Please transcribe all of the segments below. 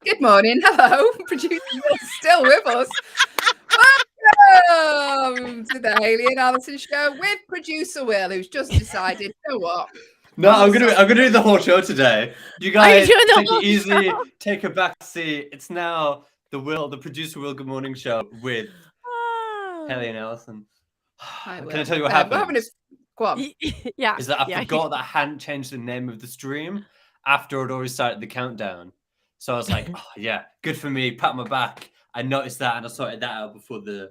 Good morning. Hello. Producer Will's still with us. Welcome to the Hayley and Allyson show with producer Will, who's just decided, you know what? No, I'm gonna do the whole show today. You Are you guys doing the take whole it easy, show? take a back seat. It's now the producer Will Good Morning show with Hayley and Allyson. Hi, Can I tell you what happened? We're having a go on. Yeah. Is that I forgot that I hadn't changed the name of the stream after I'd already started the countdown. So I was like, oh yeah, good for me, pat my back. I noticed that and I sorted that out before the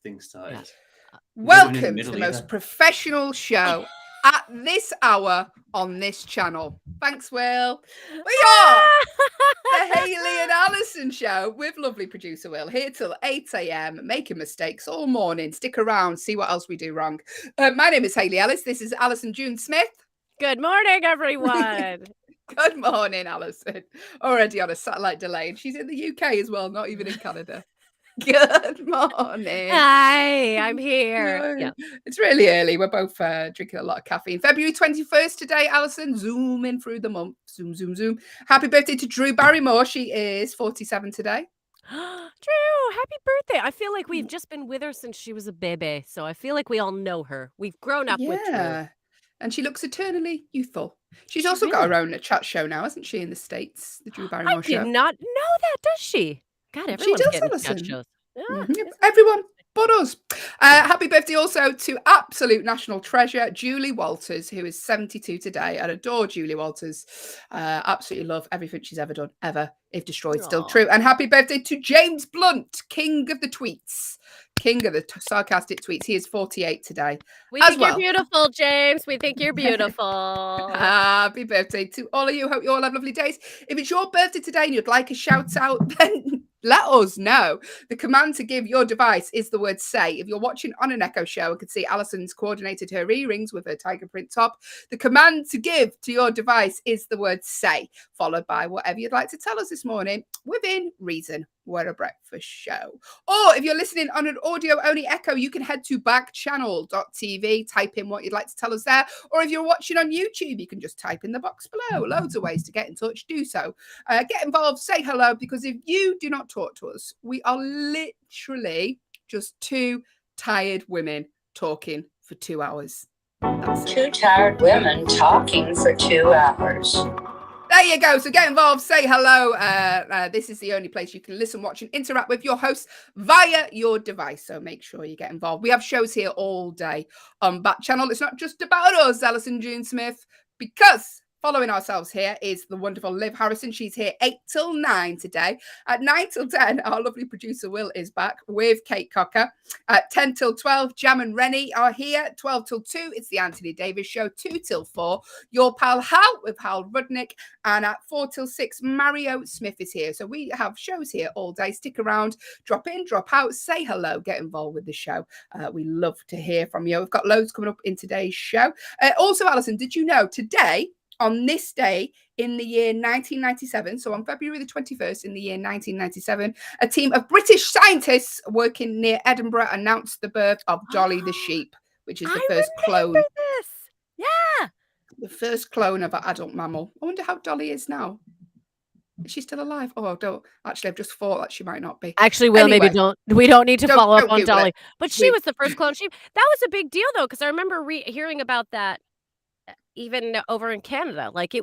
thing started. Yeah. Welcome to the most professional show at this hour on this channel. Thanks, Will. We are the Hayley and Allyson show with lovely producer Will, here till 8 a.m, making mistakes all morning. Stick around, see what else we do wrong. My name is Hayley Ellis. This is Allyson June Smith. Good morning, everyone. Good morning, Allyson. Already on a satellite delay, and she's in the UK as well, not even in Canada. Good morning. Hi, I'm here. Yeah. It's really early. We're both drinking a lot of caffeine. February 21st today, Allyson. Zooming through the month. Zoom, zoom, zoom. Happy birthday to Drew Barrymore. She is 47 today. Drew, happy birthday. I feel like we've just been with her since she was a baby. So I feel like we all know her. We've grown up with Drew. And she looks eternally youthful. She's also got her own chat show now, hasn't she, in the States? The Drew Barrymore show. I did not know that, does she? God, everyone's getting chat shows. Yeah, everyone but us. Happy birthday also to absolute national treasure, Julie Walters, who is 72 today. I adore Julie Walters. Absolutely love everything she's ever done, ever. If destroyed, still true. And happy birthday to James Blunt, king of the tweets. King of the sarcastic tweets. He is 48 today. We think you're beautiful, James. We think you're beautiful. Happy birthday to all of you. Hope you all have lovely days. If it's your birthday today and you'd like a shout out, then let us know. The command to give your device is the word say. If you're watching on an Echo show, I can see Allison's coordinated her earrings with her tiger print top. The command to give to your device is the word say, followed by whatever you'd like to tell us this morning within reason. We're a breakfast show. Or if you're listening on an audio-only Echo, you can head to backchannel.tv, type in what you'd like to tell us there. Or if you're watching on YouTube, you can just type in the box below. Loads of ways to get in touch. Do so. Get involved. Say hello, because if you do not talk to us, we are literally just two tired women talking for 2 hours. That's two tired women talking for 2 hours. There you go. So get involved, say hello. This is the only place you can listen, watch, and interact with your hosts via your device. So make sure you get involved. We have shows here all day on Backchannel. It's not just about us, Allyson June Smith, because following ourselves here is the wonderful Liv Harrison. She's here 8 till 9 today. At 9 till 10, our lovely producer Will is back with Kate Cocker. At 10 till 12, Jam and Rennie are here. 12 till 2, it's the Anthony Davis Show. 2 till 4, your pal Hal with Hal Rudnick. And at 4 till 6, Mario Smith is here. So we have shows here all day. Stick around, drop in, drop out, say hello, get involved with the show. We love to hear from you. We've got loads coming up in today's show. Also, Allyson, did you know today, on this day in the year 1997, so on February the 21st in the year 1997, a team of British scientists working near Edinburgh announced the birth of Dolly the sheep, which is the first clone. This. Yeah. The first clone of an adult mammal. I wonder how Dolly is now. Is she still alive? Oh, don't. Actually, I've just thought that she might not be. Actually, Will, anyway, maybe we don't need to follow up on Dolly. But she was the first clone sheep. That was a big deal, though, because I remember hearing about that even over in Canada. Like,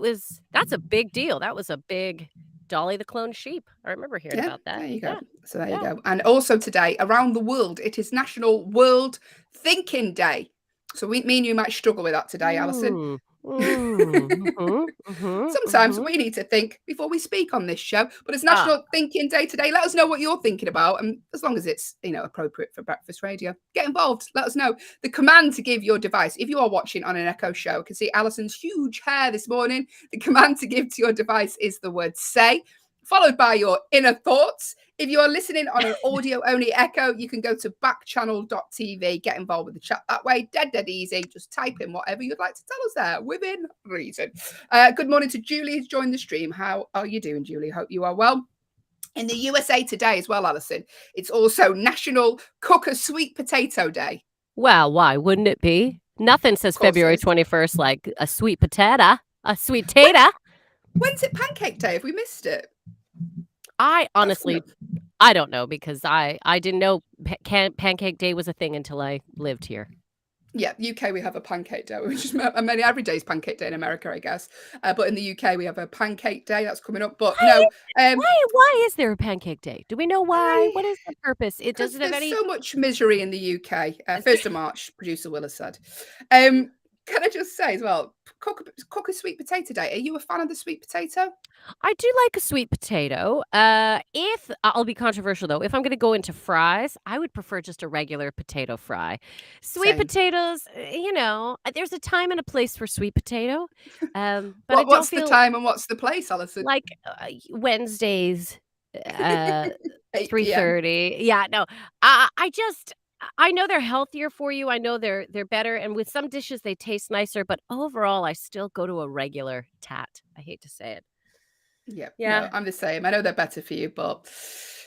that's a big deal. That was a big Dolly the clone sheep. I remember hearing about that. There you go. So there you go. And also today, around the world, it is National World Thinking Day. So me and you might struggle with that today, Allyson. Sometimes we need to think before we speak on this show, but it's National Thinking Day today. Let us know what you're thinking about, and as long as it's appropriate for breakfast radio, get involved. Let us know. The command to give your device, if you are watching on an Echo show, I can see Allison's huge hair this morning. The command to give to your device is the word say, followed by your inner thoughts. If you are listening on an audio-only Echo, you can go to backchannel.tv, get involved with the chat that way. Dead easy. Just type in whatever you'd like to tell us there, within reason. Good morning to Julie, who's joined the stream. How are you doing, Julie? Hope you are well. In the USA today as well, Allyson, it's also National Cook a Sweet Potato Day. Well, why wouldn't it be? Nothing says February 21st like a sweet potato, a sweet tater. When's it Pancake Day? Have we missed it? I honestly, I don't know because I didn't know Pancake Day was a thing until I lived here. Yeah, UK we have a Pancake Day, which is many every day is Pancake Day in America, I guess. But in the UK we have a Pancake Day that's coming up. But no, why is there a Pancake Day? Do we know why? What is the purpose? It doesn't have any. So much misery in the UK. 1st of March, producer Will has said. Can I just say as well, cook a sweet potato day. Are you a fan of the sweet potato? I do like a sweet potato. If I'll be controversial though, if I'm going to go into fries, I would prefer just a regular potato fry. Sweet potatoes, there's a time and a place for sweet potato. But what's the time and what's the place, Allyson? Like Wednesdays, 3:30. Yeah, no. I know they're healthier for you. I know they're better, and with some dishes they taste nicer. But overall, I still go to a regular tat. I hate to say it. Yeah. No, I'm the same. I know they're better for you, but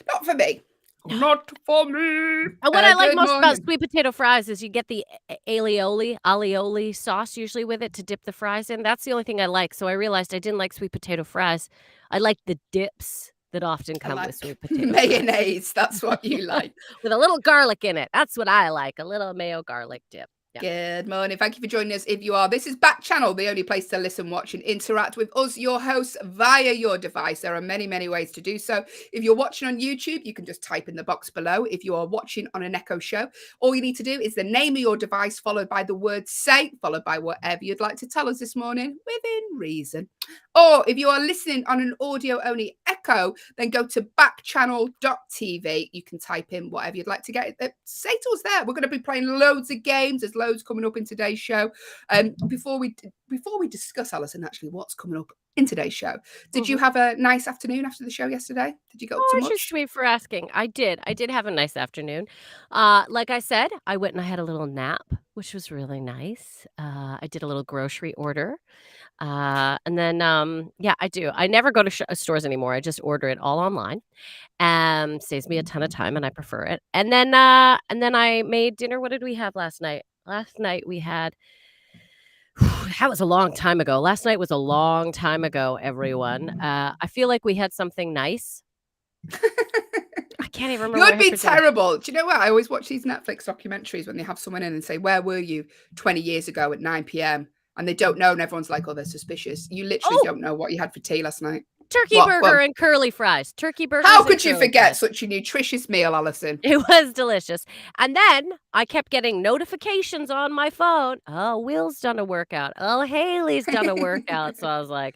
not for me. No. Not for me. And what I like most about sweet potato fries is you get the alioli sauce usually with it to dip the fries in. That's the only thing I like. So I realized I didn't like sweet potato fries. I like the dips that often come with sweet potato mayonnaise. That's what you like. With a little garlic in it. That's what I like. A little mayo garlic dip. Yeah. Good morning. Thank you for joining us. If you are, this is Backchannel, the only place to listen, watch, and interact with us, your hosts, via your device. There are many, many ways to do so. If you're watching on YouTube, you can just type in the box below. If you are watching on an Echo show, all you need to do is the name of your device, followed by the word say, followed by whatever you'd like to tell us this morning, within reason. Or if you are listening on an audio-only Echo, then go to backchannel.tv. You can type in whatever you'd like to get. Say to us there. We're going to be playing loads of games. There's loads coming up in today's show. Before we discuss, Allyson, actually what's coming up in today's show, did you have a nice afternoon after the show yesterday? Did you go up to much? You're sweet for asking. I did have a nice afternoon. Like I said, I went and I had a little nap, which was really nice. I did a little grocery order. And then, I do. I never go to stores anymore. I just order it all online. Saves me a ton of time and I prefer it. And then I made dinner. What did we have last night? Last night we had, that was a long time ago. Last night was a long time ago, everyone. I feel like we had something nice. I can't even remember. You'd be terrible. Do you know what? I always watch these Netflix documentaries when they have someone in and say, where were you 20 years ago at 9 p.m? And they don't know, and everyone's like, oh, they're suspicious. You literally don't know what you had for tea last night. Turkey burger and curly fries. Turkey burger. How could you forget such a nutritious meal, Allyson? It was delicious. And then I kept getting notifications on my phone. Oh, Will's done a workout. Oh, Hayley's done a workout. So I was like,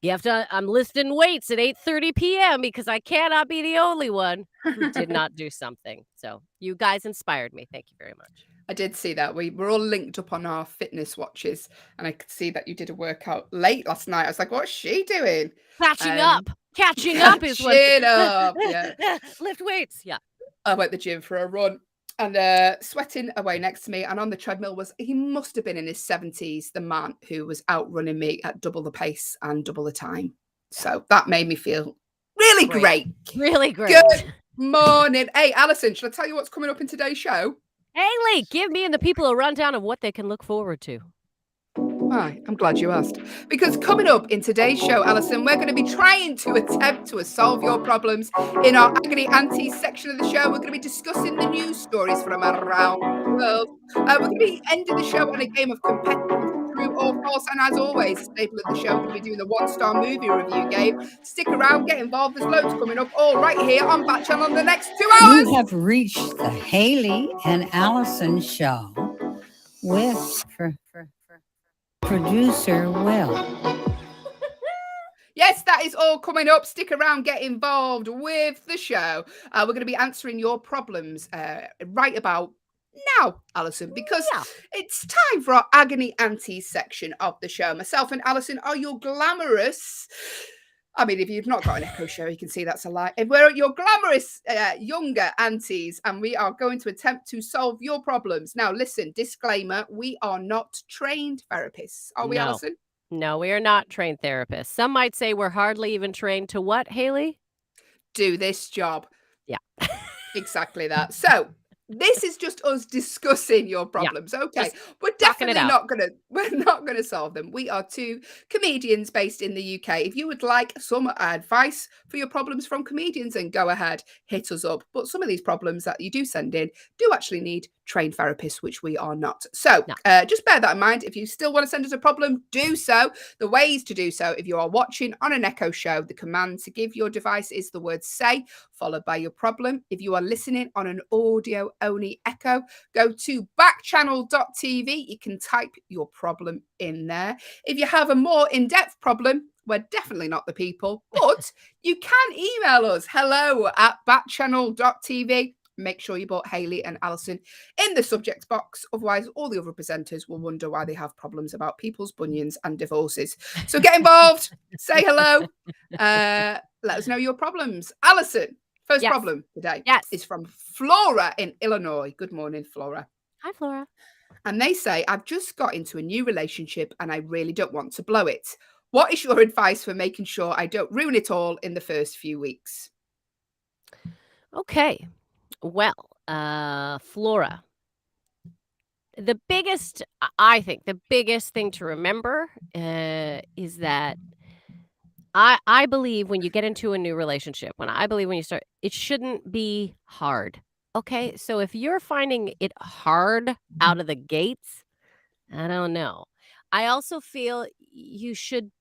I'm lifting weights at 8:30 p.m. because I cannot be the only one who did not do something. So you guys inspired me. Thank you very much. I did see that. We were all linked up on our fitness watches, and I could see that you did a workout late last night. I was like, what's she doing? Catching up is what. Yeah. Lift weights. Yeah. I went to the gym for a run and sweating away next to me. And on the treadmill he must have been in his 70s, the man who was outrunning me at double the pace and double the time. So that made me feel really great. Really great. Good morning. Hey, Allyson, should I tell you what's coming up in today's show? Hayley, give me and the people a rundown of what they can look forward to. Hi, I'm glad you asked. Because coming up in today's show, Allyson, we're going to be trying to attempt to solve your problems in our Agony Aunties section of the show. We're going to be discussing the news stories from around the world. We're going to be ending the show on a game of competitive true or false. And as always, a staple of the show, we're going to be doing the one-star movie review game. Stick around, get involved. There's loads coming up all right here on Backchannel in the next 2 hours. You have reached the Hayley and Allyson show with producer Will. Yes, that is all coming up. Stick around, get involved with the show. We're going to be answering your problems right about now, Allyson, because it's time for our Agony Aunties section of the show. Myself and Allyson are your glamorous... I mean, if you've not got an Echo show, you can see that's a lie. If we're your glamorous younger aunties, and we are going to attempt to solve your problems. Now, listen, disclaimer, we are not trained therapists. Are we, Allyson? No, we are not trained therapists. Some might say we're hardly even trained to what, Hayley? Do this job. Yeah. Exactly that. So, This is just us discussing your problems. Okay. just We're talking it definitely out. we're not gonna solve them. We are two comedians based in the UK. If you would like some advice for your problems from comedians, then go ahead, hit us up. But some of these problems that you do send in do actually need trained therapists, which we are not. So No. just bear that in mind. If you still want to send us a problem, do so. The ways to do so, if you are watching on an Echo show, the command to give your device is the word say, followed by your problem. If you are listening on an audio only Echo, go to backchannel.tv. You can type your problem in there. If you have a more in-depth problem, we're definitely not the people, but you can email us hello@backchannel.tv. Make sure you put Hayley and Allyson in the subject box. Otherwise, all the other presenters will wonder why they have problems about people's bunions and divorces. So get involved, say hello, let us know your problems. Allyson, first problem today is from Flora in Illinois. Good morning, Flora. Hi, Flora. And they say, I've just got into a new relationship and I really don't want to blow it. What is your advice for making sure I don't ruin it all in the first few weeks? Okay. Well, Flora, I think the biggest thing to remember is that I believe when you get into a new relationship, when you start, it shouldn't be hard. Okay. So if you're finding it hard out of the gates, I don't know. I also feel you should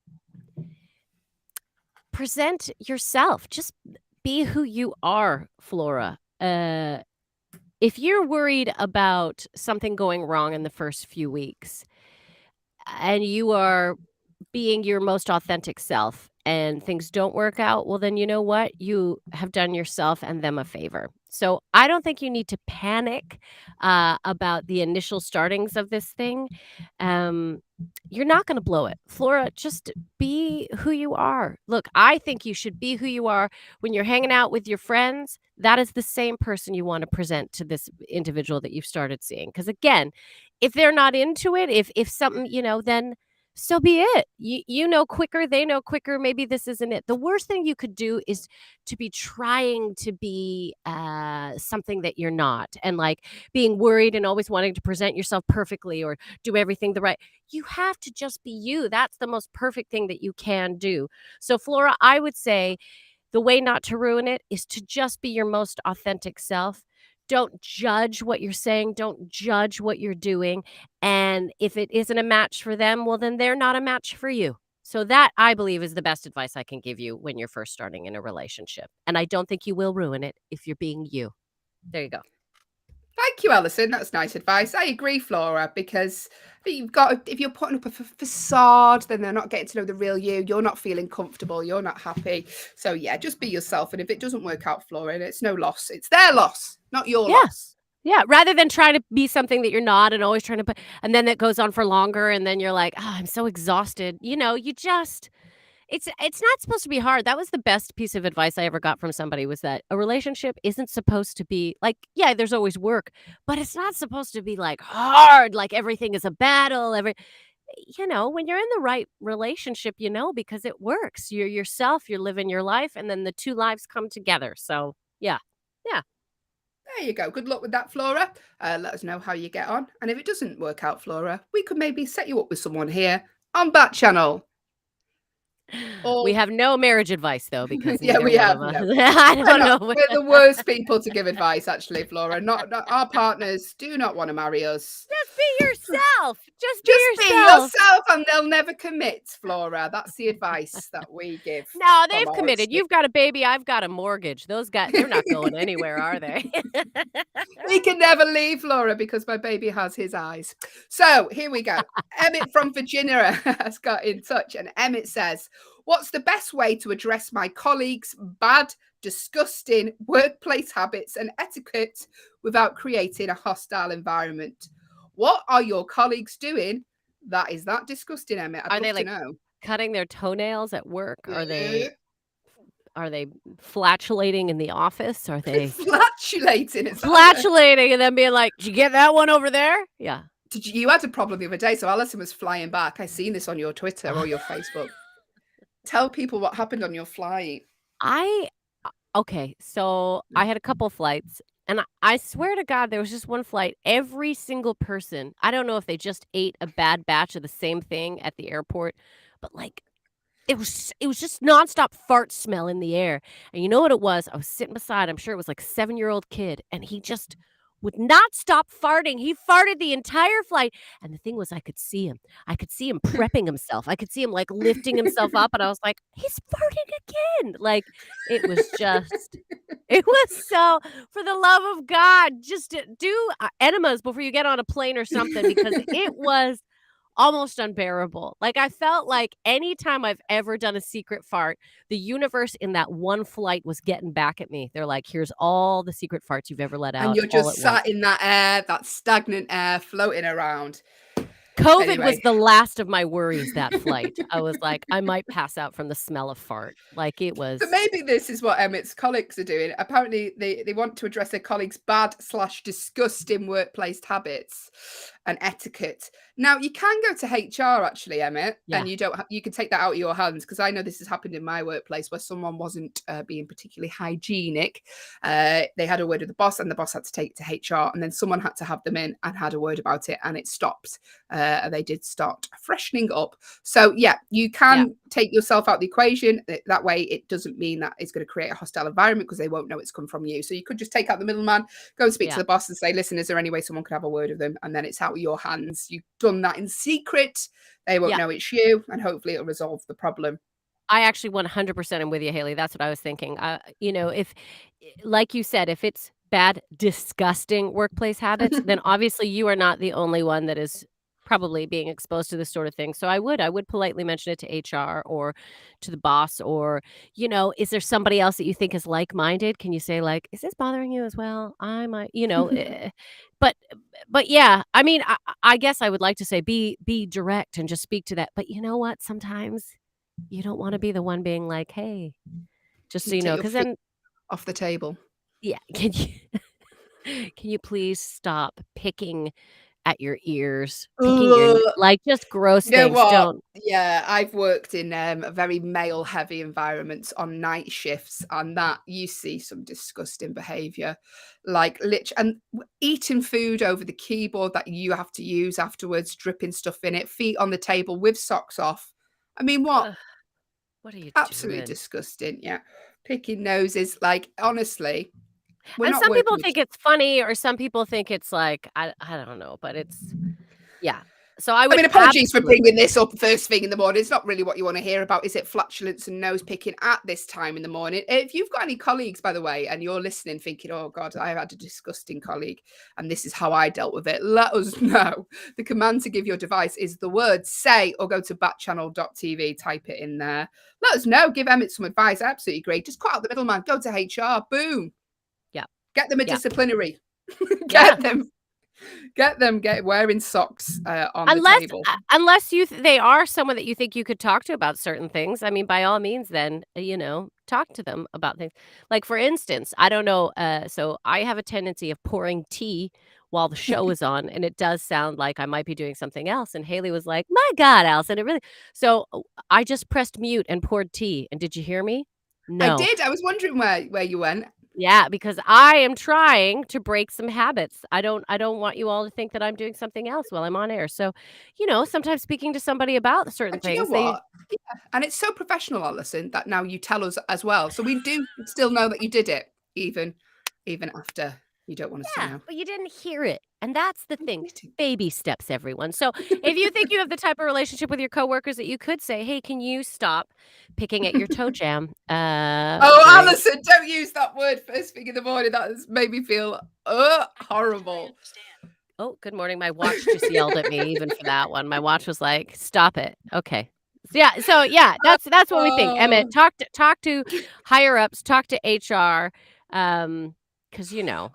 present yourself. Just be who you are, Flora. If you're worried about something going wrong in the first few weeks and you are being your most authentic self and things don't work out, well, then you know what? You have done yourself and them a favor. So I don't think you need to panic about the initial startings of this thing. You're not going to blow it. Flora, just be who you are. Look, I think you should be who you are when you're hanging out with your friends. That is the same person you want to present to this individual that you've started seeing. Because again, if they're not into it, if something, then so be it. You know quicker, they know quicker. Maybe this isn't it. The worst thing you could do is to be trying to be something that you're not, and like being worried and always wanting to present yourself perfectly or do everything the right. You have to just be you. That's the most perfect thing that you can do. So Flora, I would say the way not to ruin it is to just be your most authentic self. Don't judge what you're saying. Don't judge what you're doing. And if it isn't a match for them, well, then they're not a match for you. So that, I believe, is the best advice I can give you when you're first starting in a relationship. And I don't think you will ruin it if you're being you. There you go. Thank you, Allyson. That's nice advice. I agree, Flora, because if you're putting up a facade, then they're not getting to know the real you. You're not feeling comfortable. You're not happy. So yeah, just be yourself. And if it doesn't work out, Flora, it's no loss. It's their loss, not your loss. Yeah, rather than trying to be something that you're not and always trying to put, and then that goes on for longer, and then you're like, oh, I'm so exhausted. It's not supposed to be hard. That was the best piece of advice I ever got from somebody, was that a relationship isn't supposed to be like, yeah, there's always work, but it's not supposed to be like hard, like everything is a battle. When you're in the right relationship, because it works. You're yourself, you're living your life, and then the two lives come together. So yeah. There you go. Good luck with that, Flora. Let us know how you get on. And if it doesn't work out, Flora, we could maybe set you up with someone here on Backchannel. We have no marriage advice, though, because yeah, we have. No. I don't know. We're the worst people to give advice, actually, Flora. Not our partners do not want to marry us. Just be yourself. Just be yourself, and they'll never commit, Flora. That's the advice that we give. No, they've committed. You've got a baby. I've got a mortgage. Those guys, they're not going anywhere, are they? We can never leave, Flora, because my baby has his eyes. So here we go. Emmett from Virginia has got in touch, and Emmett says, what's the best way to address my colleagues' bad, disgusting workplace habits and etiquette without creating a hostile environment? What are your colleagues doing that is that disgusting, Emmett? I'd love to know. Cutting their toenails at work? Are they flatulating in the office? Are they flatulating? Flatulating and then being like, did you get that one over there? Yeah. You had a problem the other day, so Allyson was flying back. I seen this on your Twitter or your Facebook. Tell people what happened on your flight. Okay, so I had a couple flights, And I swear to God, there was just one flight. Every single person, I don't know if they just ate a bad batch of the same thing at the airport, but like it was just nonstop fart smell in the air. And you know what it was? I was sitting beside, I'm sure it was like a 7-year-old kid, and he just would not stop farting. He farted the entire flight. And the thing was, I could see him. I could see him prepping himself. I could see him like lifting himself up. And I was like, he's farting again. Like it was so, for the love of God, just do enemas before you get on a plane or something, because it was almost unbearable. Like I felt like anytime I've ever done a secret fart, the universe in that one flight was getting back at me. They're like, here's all the secret farts you've ever let out. And you're all just at sat once. in that air, that stagnant air floating around. COVID Anyway. was the last of my worries that flight. I was like, I might pass out from the smell of fart. Like it was. So maybe this is what Emmett's colleagues are doing. Apparently, they want to address their colleagues' bad/disgusting workplace habits and etiquette. Now, you can go to HR actually, Emmett, and you can take that out of your hands, because I know this has happened in my workplace where someone wasn't being particularly hygienic. They had a word with the boss, and the boss had to take it to HR, and then someone had to have them in and had a word about it, and it stopped. They did start freshening up. So yeah, you can take yourself out the equation. That way it doesn't mean that it's going to create a hostile environment, because they won't know it's come from you. So you could just take out the middleman, go and speak to the boss and say, listen, is there any way someone could have a word with them? And then it's out of your hands. You've done that in secret. They won't know it's you, and hopefully it'll resolve the problem. I actually 100% am with you, Hayley. That's what I was thinking. If, like you said, if it's bad, disgusting workplace habits, then obviously you are not the only one that is probably being exposed to this sort of thing. So I would politely mention it to HR or to the boss, or, is there somebody else that you think is like-minded? Can you say like, is this bothering you as well? I might, but yeah, I mean, I guess I would like to say be direct and just speak to that. But you know what? Sometimes you don't want to be the one being like, hey, just so you know, because then off the table. Yeah. Can you please stop picking at your ears, just gross things. Don't. Yeah, I've worked in very male heavy environments on night shifts, and that you see some disgusting behavior, like and eating food over the keyboard that you have to use afterwards, dripping stuff in it, feet on the table with socks off. I mean, what are you absolutely doing? Disgusting. Yeah, picking noses, like honestly. And some people think it's funny, or some people think it's like, I don't know, but it's, So I mean, apologies for bringing this up first thing in the morning. It's not really what you want to hear about, is it? Flatulence and nose picking at this time in the morning. If you've got any colleagues, by the way, and you're listening thinking, oh God, I've had a disgusting colleague and this is how I dealt with it, let us know. The command to give your device is the word say, or go to backchannel.tv, type it in there. Let us know. Give Emmett some advice. I absolutely agree. Just cut out the middleman. Go to HR. Boom. Yeah. Get them a disciplinary. Get them wearing socks on the table. Unless they are someone that you think you could talk to about certain things. I mean, by all means, then, talk to them about things. Like, for instance, I don't know. So I have a tendency of pouring tea while the show is on, and it does sound like I might be doing something else. And Hayley was like, my God, Allyson, it really. So I just pressed mute and poured tea. And did you hear me? No. I did. I was wondering where you went. Yeah, because I am trying to break some habits. I don't want you all to think that I'm doing something else while I'm on air. So, sometimes speaking to somebody about certain things. You know what? Yeah. And it's so professional, Allyson, that now you tell us as well. So we do still know that you did it, even after you don't want us to know. But you didn't hear it. And that's the thing. Baby steps, everyone. So if you think you have the type of relationship with your coworkers that you could say, hey, can you stop picking at your toe jam? Allyson, don't use that word first thing in the morning. That has made me feel horrible. Oh, good morning. My watch just yelled at me even for that one. My watch was like, stop it. Okay. So that's what we think. Emmett, talk to higher ups, talk to HR. Because you don't.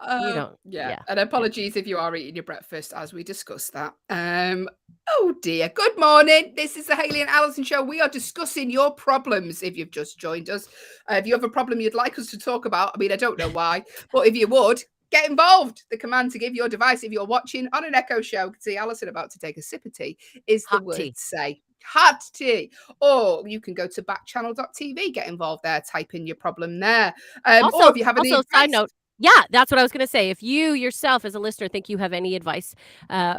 Yeah. And apologies if you are eating your breakfast as we discuss that. Oh dear. Good morning. This is the Hayley and Allyson show. We are discussing your problems. If you've just joined us, if you have a problem you'd like us to talk about, I mean, I don't know why, but if you would, get involved. The command to give your device, if you're watching on an Echo show, see Allyson about to take a sip of tea, is the word say. Hot tea. Or you can go to backchannel.tv, get involved there, type in your problem there. Also, or if you have any side note, Yeah, that's what I was going to say. If you yourself as a listener think you have any advice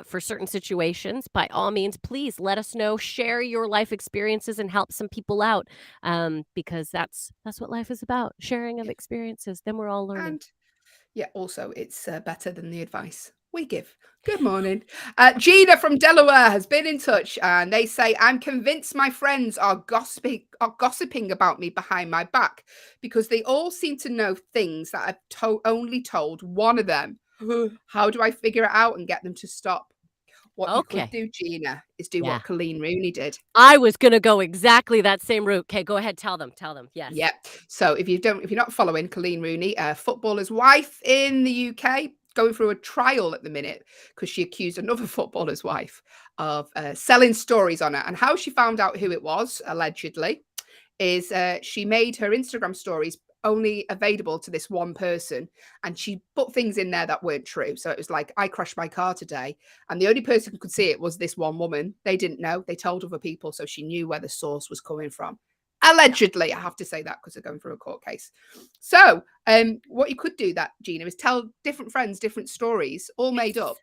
for certain situations, by all means, please let us know. Share your life experiences and help some people out, because that's what life is about, sharing of experiences. Then we're all learning. And yeah, also it's better than the advice we give. Good morning. Gina from Delaware has been in touch, and they say, I'm convinced my friends are gossiping about me behind my back because they all seem to know things that I've only told one of them. How do I figure it out and get them to stop? What you could Okay. do, Gina, is do Yeah. what Colleen Rooney did. I was going to go exactly that same route. Okay, go ahead. Tell them. Yes. Yeah. So if you're not following Colleen Rooney, footballer's wife in the UK, going through a trial at the minute because she accused another footballer's wife of selling stories on her. And how she found out who it was, allegedly, is she made her Instagram stories only available to this one person, and she put things in there that weren't true. So it was like, I crashed my car today, and the only person who could see it was this one woman. They didn't know. They told other people, so she knew where the source was coming from. Allegedly, I have to say that because they're going through a court case. So what you could do, that Gina, is tell different friends different stories, all made up.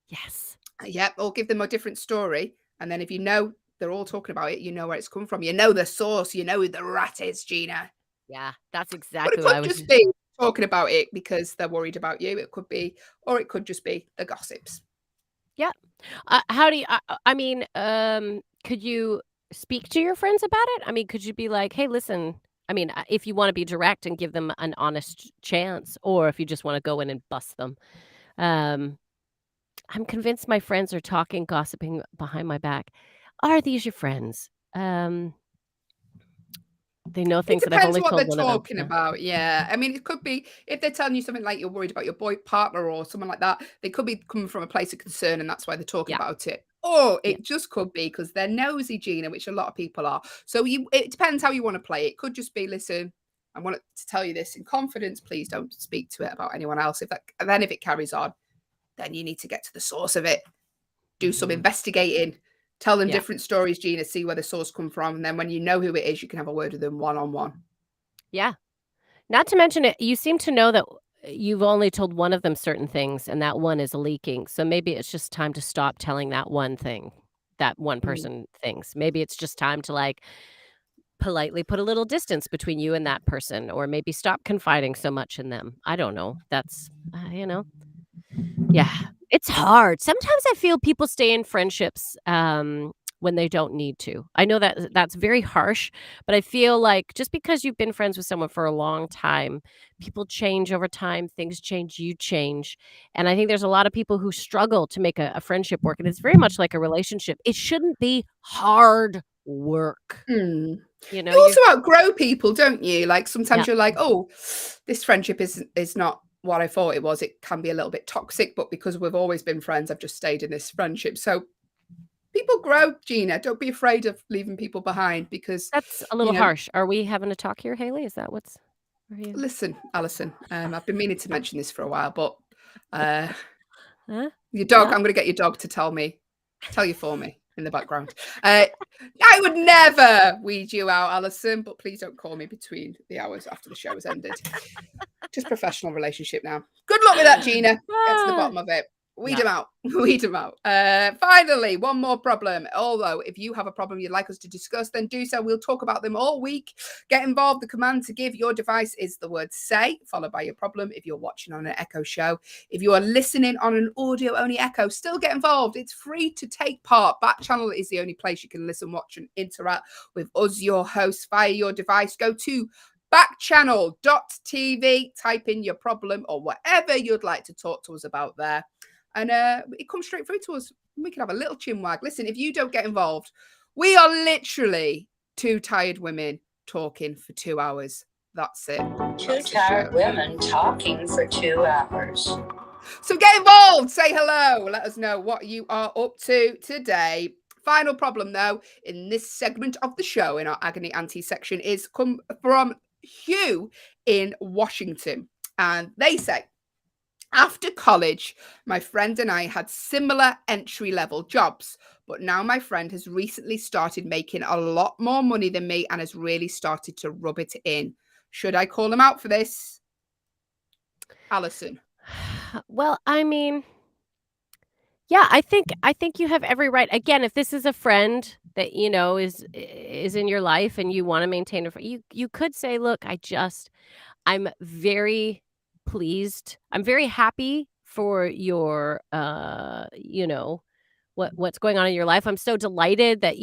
Yes. Yep, or give them a different story, and then if you know they're all talking about it, you know where it's come from, you know the source, you know who the rat is, Gina. Yeah, that's But exactly it what I could was. just be talking about it because they're worried about you. It could be, or it could just be the gossips. Yeah. How do you? I mean, could you speak to your friends about it? I mean, could you be like, "Hey, listen." I mean, if you want to be direct and give them an honest chance, or if you just want to go in and bust them. I'm convinced my friends are talking, gossiping behind my back. Are these your friends? They know It things that I've depends only what they're told one of them. talking about. Yeah. I mean, it could be if they're telling you something like you're worried about your partner or someone like that, they could be coming from a place of concern and that's why they're talking Yeah. about it. Or Yeah. it just could be because they're nosy, Gina, which a lot of people are. So it depends how you want to play it. It could just be, listen, I want to tell you this in confidence. Please don't speak to it about anyone else. If it carries on, then you need to get to the source of it. Do some investigating. Tell them Yeah. different stories, Gina, see where the source come from. And then when you know who it is, you can have a word with them one-on-one. Yeah. Not to mention it, you seem to know that you've only told one of them certain things, and that one is leaking. So maybe it's just time to stop telling that one thing that one person thinks. Maybe it's just time to like politely put a little distance between you and that person, or maybe stop confiding so much in them. I don't know. That's, yeah, it's hard. Sometimes I feel people stay in friendships when they don't need to. I know that that's very harsh, but I feel like just because you've been friends with someone for a long time, people change over time, things change, you change. And I think there's a lot of people who struggle to make a friendship work. And it's very much like a relationship. It shouldn't be hard work. You know, You also outgrow people, don't you? Like sometimes Yeah. you're like, oh, this friendship is not what I thought it was. It can be a little bit toxic, but because we've always been friends, I've just stayed in this friendship. So people grow, Gina. Don't be afraid of leaving people behind because That's a little harsh. Are we having a talk here, Haley? Is that what's? Are you? Listen, Allyson, I've been meaning to mention this for a while, but Huh? your dog, Yeah? I'm going to get your dog to tell you for me in the background. I would never weed you out, Allyson, but please don't call me between the hours after the show has ended. Just professional relationship now. Good luck with that, Gina. Get to the bottom of it. Weed them out. Weed them out. Finally, one more problem. Although, if you have a problem you'd like us to discuss, then do so. We'll talk about them all week. Get involved. The command to give your device is the word say, followed by your problem if you're watching on an Echo show. If you are listening on an audio-only Echo, still get involved. It's free to take part. Backchannel is the only place you can listen, watch, and interact with us, your hosts, via your device. Go to backchannel.tv, type in your problem or whatever you'd like to talk to us about there. And it comes straight through to us. We can have a little chin wag. Listen, if you don't get involved, we are literally two tired women talking for 2 hours. That's it. Two tired women talking for 2 hours. So get involved. Say hello. Let us know what you are up to today. Final problem, though, in this segment of the show, in our Agony Auntie section, is come from Hugh in Washington. And they say, after college, my friend and I had similar entry-level jobs, but now my friend has recently started making a lot more money than me and has really started to rub it in. Should I call him out for this? Allyson? Well, I mean, yeah, I think you have every right. Again, if this is a friend that is in your life and you want to maintain you could say, look, I'm very pleased. I'm very happy for your what's going on in your life. I'm so delighted that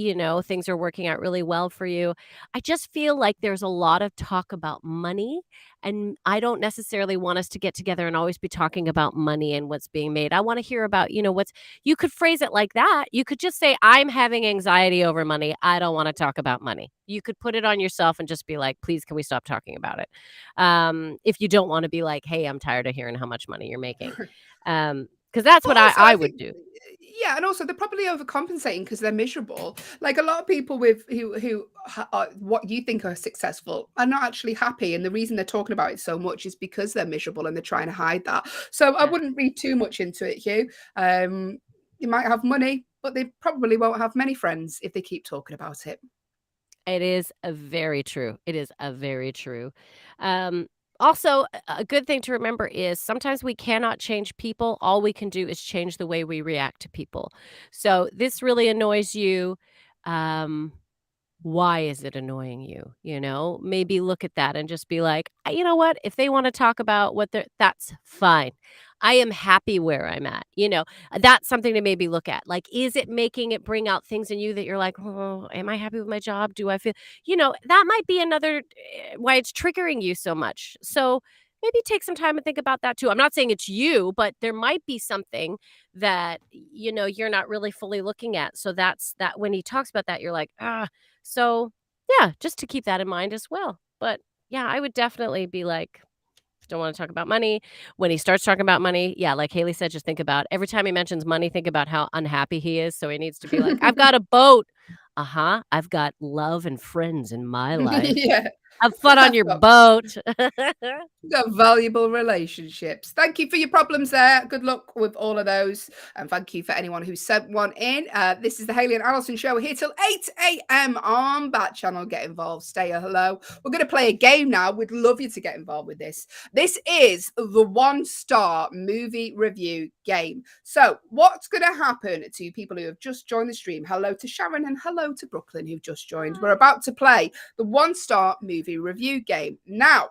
things are working out really well for you. I just feel like there's a lot of talk about money, and I don't necessarily want us to get together and always be talking about money and what's being made. I want to hear about, what's you could phrase it like that. You could just say, I'm having anxiety over money. I don't want to talk about money. You could put it on yourself and just be like, please, can we stop talking about it? If you don't want to be like, hey, I'm tired of hearing how much money you're making. Because that's what I would do. Yeah, and also they're probably overcompensating because they're miserable. Like a lot of people with who are what you think are successful are not actually happy, and the reason they're talking about it so much is because they're miserable and they're trying to hide that. So I wouldn't read too much into it, Hugh. You might have money, but they probably won't have many friends if they keep talking about it. It is very true. It is a very true. Also, a good thing to remember is sometimes we cannot change people. All we can do is change the way we react to people. So this really annoys you. Why is it annoying you? Maybe look at that and just be like, you know what? If they want to talk about that's fine. I am happy where I'm at. That's something to maybe look at. Like, is it making it bring out things in you that you're like, oh, am I happy with my job? Do I feel, that might be another why it's triggering you so much. So maybe take some time and think about that too. I'm not saying it's you, but there might be something that, you're not really fully looking at. So that's that when he talks about that, you're like, so yeah, just to keep that in mind as well. But yeah, I would definitely be like, don't want to talk about money. When he starts talking about money, yeah, like Hayley said, just think about every time he mentions money, think about how unhappy he is. So he needs to be like, I've got a boat. I've got love and friends in my life. Yeah. Have fun on your boat. Got valuable relationships. Thank you for your problems there. Good luck with all of those. And thank you for anyone who sent one in. This is the Hayley and Allyson show here till 8 a.m. on Backchannel. Get involved. Say a hello. We're going to play a game now. We'd love you to get involved with this. This is the 1-star movie review game. So what's going to happen to people who have just joined the stream? Hello to Sharon and hello to Brooklyn who've just joined. We're about to play the 1-star movie review game. Now,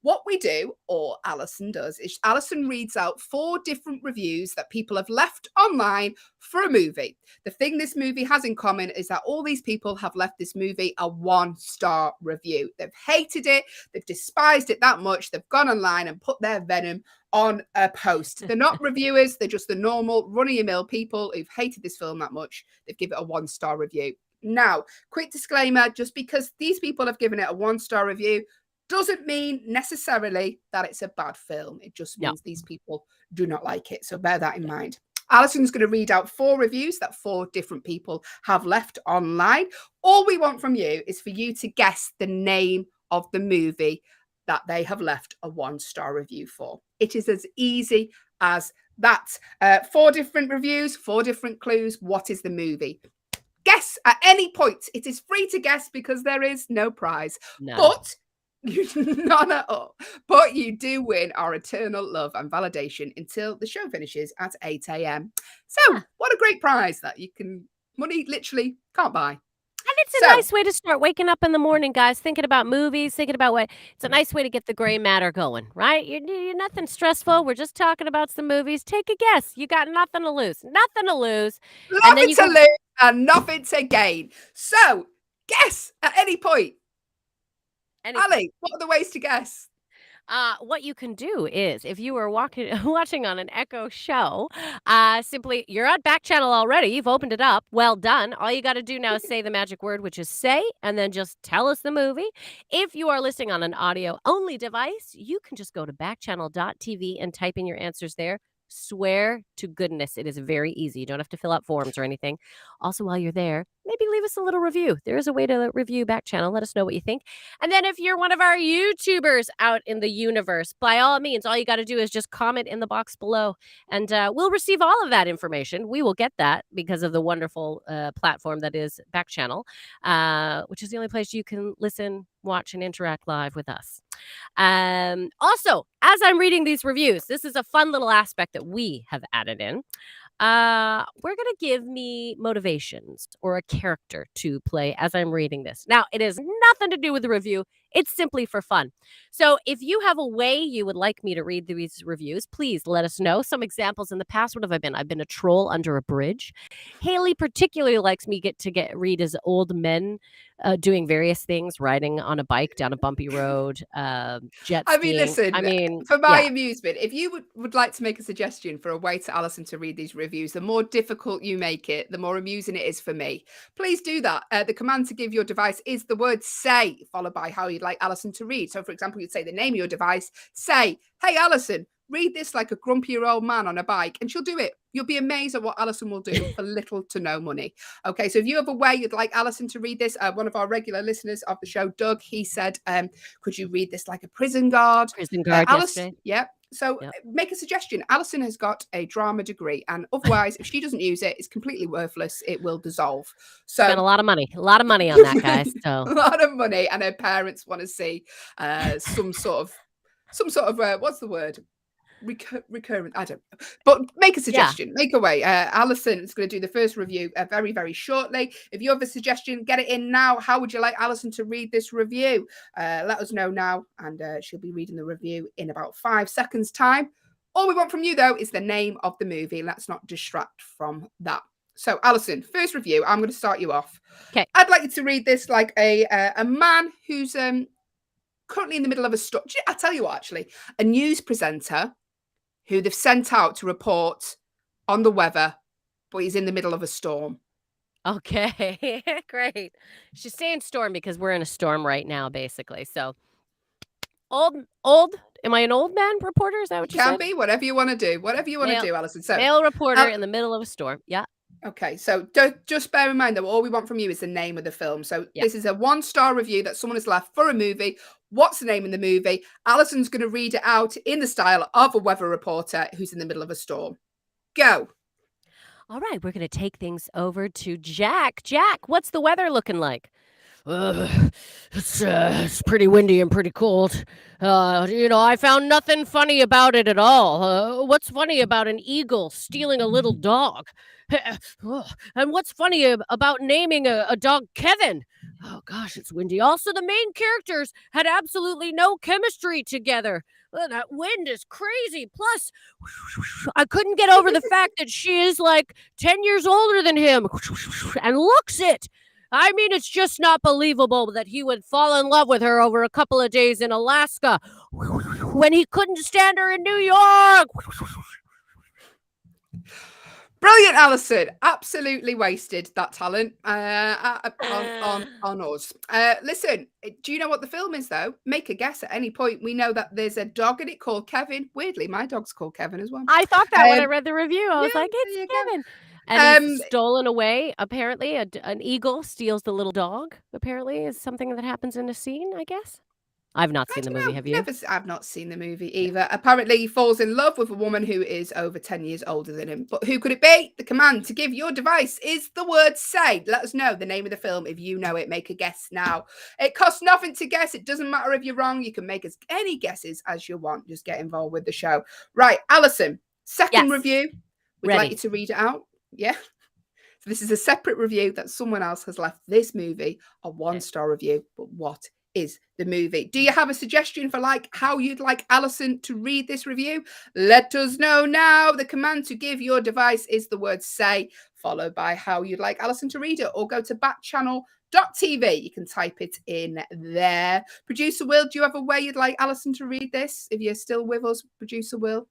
what we do, or Allyson does, is Allyson reads out 4 different reviews that people have left online for a movie. The thing this movie has in common is that all these people have left this movie a 1-star review. They've hated it. They've despised it that much. They've gone online and put their venom on a post. They're not reviewers. They're just the normal run-of-the-mill people who've hated this film that much. They've given it a 1-star review. Now, quick disclaimer, just because these people have given it a 1-star review doesn't mean necessarily that it's a bad film. It just means these people do not like it. So bear that in mind. Alyson's going to read out 4 reviews that 4 different people have left online. All we want from you is for you to guess the name of the movie that they have left a 1-star review for. It is as easy as that. 4 different reviews, 4 different clues. What is the movie? Guess at any point. It is free to guess because there is no prize. No. But none at all. But you do win our eternal love and validation until the show finishes at 8 a.m. So what a great prize that money literally can't buy. And it's a nice way to start waking up in the morning, guys, thinking about movies, thinking about it's a nice way to get the gray matter going, right? You're nothing stressful. We're just talking about some movies. Take a guess. You got nothing to lose. Nothing to lose. Nothing to lose and nothing to gain. So guess at any point. Ali, what are the ways to guess? What you can do is, if you are watching on an Echo show, simply, you're on Backchannel already. You've opened it up. Well done. All you got to do now is say the magic word, which is say, and then just tell us the movie. If you are listening on an audio-only device, you can just go to backchannel.tv and type in your answers there. Swear to goodness, it is very easy. You don't have to fill out forms or anything. Also, while you're there, maybe leave us a little review. There is a way to review Backchannel. Let us know what you think. And then if you're one of our YouTubers out in the universe, by all means, all you got to do is just comment in the box below, and we'll receive all of that information. We will get that because of the wonderful platform that is Backchannel, which is the only place you can listen, watch, and interact live with us. Also, as I'm reading these reviews, this is a fun little aspect that we have added in. We're going to give me motivations or a character to play as I'm reading this. Now, it has nothing to do with the review. It's simply for fun. So if you have a way you would like me to read these reviews, please let us know. Some examples in the past, what have I been? I've been a troll under a bridge. Hayley particularly likes me to read as old men doing various things, riding on a bike down a bumpy road, jet skiing. I mean, listen, I mean, for my amusement, if you would like to make a suggestion for a way to Allyson to read these reviews, the more difficult you make it, the more amusing it is for me. Please do that. The command to give your device is the word say, followed by how you'd like Allyson to read. So, for example, you'd say the name of your device, say, hey, Allyson, read this like a grumpy-year-old man on a bike, and she'll do it. You'll be amazed at what Allyson will do for little to no money. Okay, so if you have a way you'd like Allyson to read this, one of our regular listeners of the show, Doug, he said, could you read this like a prison guard? Prison guard, Allyson, yeah. So make a suggestion. Allyson has got a drama degree, and otherwise, if she doesn't use it, it's completely worthless. It will dissolve. So spent a lot of money on that, guys. So a lot of money, and her parents want to see some sort of what's the word? Recurrent, I don't know, but make a suggestion, make a way. Allyson is going to do the first review very, very shortly. If you have a suggestion, get it in now. How would you like Allyson to read this review? Let us know now, and she'll be reading the review in about 5 seconds time. All we want from you though is the name of the movie. Let's not distract from that. So Allyson, first review, I'm going to start you off. Okay, I'd like you to read this like a man who's currently in the middle of a story. I'll tell you what, actually, a news presenter who they've sent out to report on the weather, but he's in the middle of a storm. Okay, great. She's saying storm because we're in a storm right now, basically. So, old. Am I an old man reporter? Is that what you said? Can be, whatever you want to do. Whatever you want to do, Allyson. So, male reporter in the middle of a storm. Yeah. Okay, so just bear in mind that all we want from you is the name of the film. So this is a 1-star review that someone has left for a movie. What's the name of the movie? Alyson's going to read it out in the style of a weather reporter who's in the middle of a storm. Go. All right, we're going to take things over to Jack. Jack, what's the weather looking like? It's pretty windy and pretty cold. I found nothing funny about it at all. What's funny about an eagle stealing a little dog? And what's funny about naming a dog Kevin? Oh, gosh, it's windy. Also, the main characters had absolutely no chemistry together. That wind is crazy. Plus, I couldn't get over the fact that she is like 10 years older than him and looks it. I mean, it's just not believable that he would fall in love with her over a couple of days in Alaska when he couldn't stand her in New York. Brilliant, Allyson. Absolutely wasted that talent on us. Listen, do you know what the film is, though? Make a guess at any point. We know that there's a dog in it called Kevin. Weirdly, my dog's called Kevin as well. I thought that when I read the review. I was like, it's Kevin. And he's stolen away, apparently. An eagle steals the little dog, apparently, is something that happens in a scene, I guess. I've not seen the movie, have you? I've not seen the movie either. Apparently, he falls in love with a woman who is over 10 years older than him. But who could it be? The command to give your device is the word say. Let us know the name of the film. If you know it, make a guess now. It costs nothing to guess. It doesn't matter if you're wrong. You can make as many guesses as you want. Just get involved with the show. Right, Allyson, second review. We'd like you to read it out. Yeah. So this is a separate review that someone else has left this movie, a 1-star review. But what is the movie? Do you have a suggestion for like how you'd like Allyson to read this review? Let us know now. The command to give your device is the word say, followed by how you'd like Allyson to read it, or go to backchannel.tv. You can type it in there. Producer Will, do you have a way you'd like Allyson to read this? If you're still with us, Producer Will.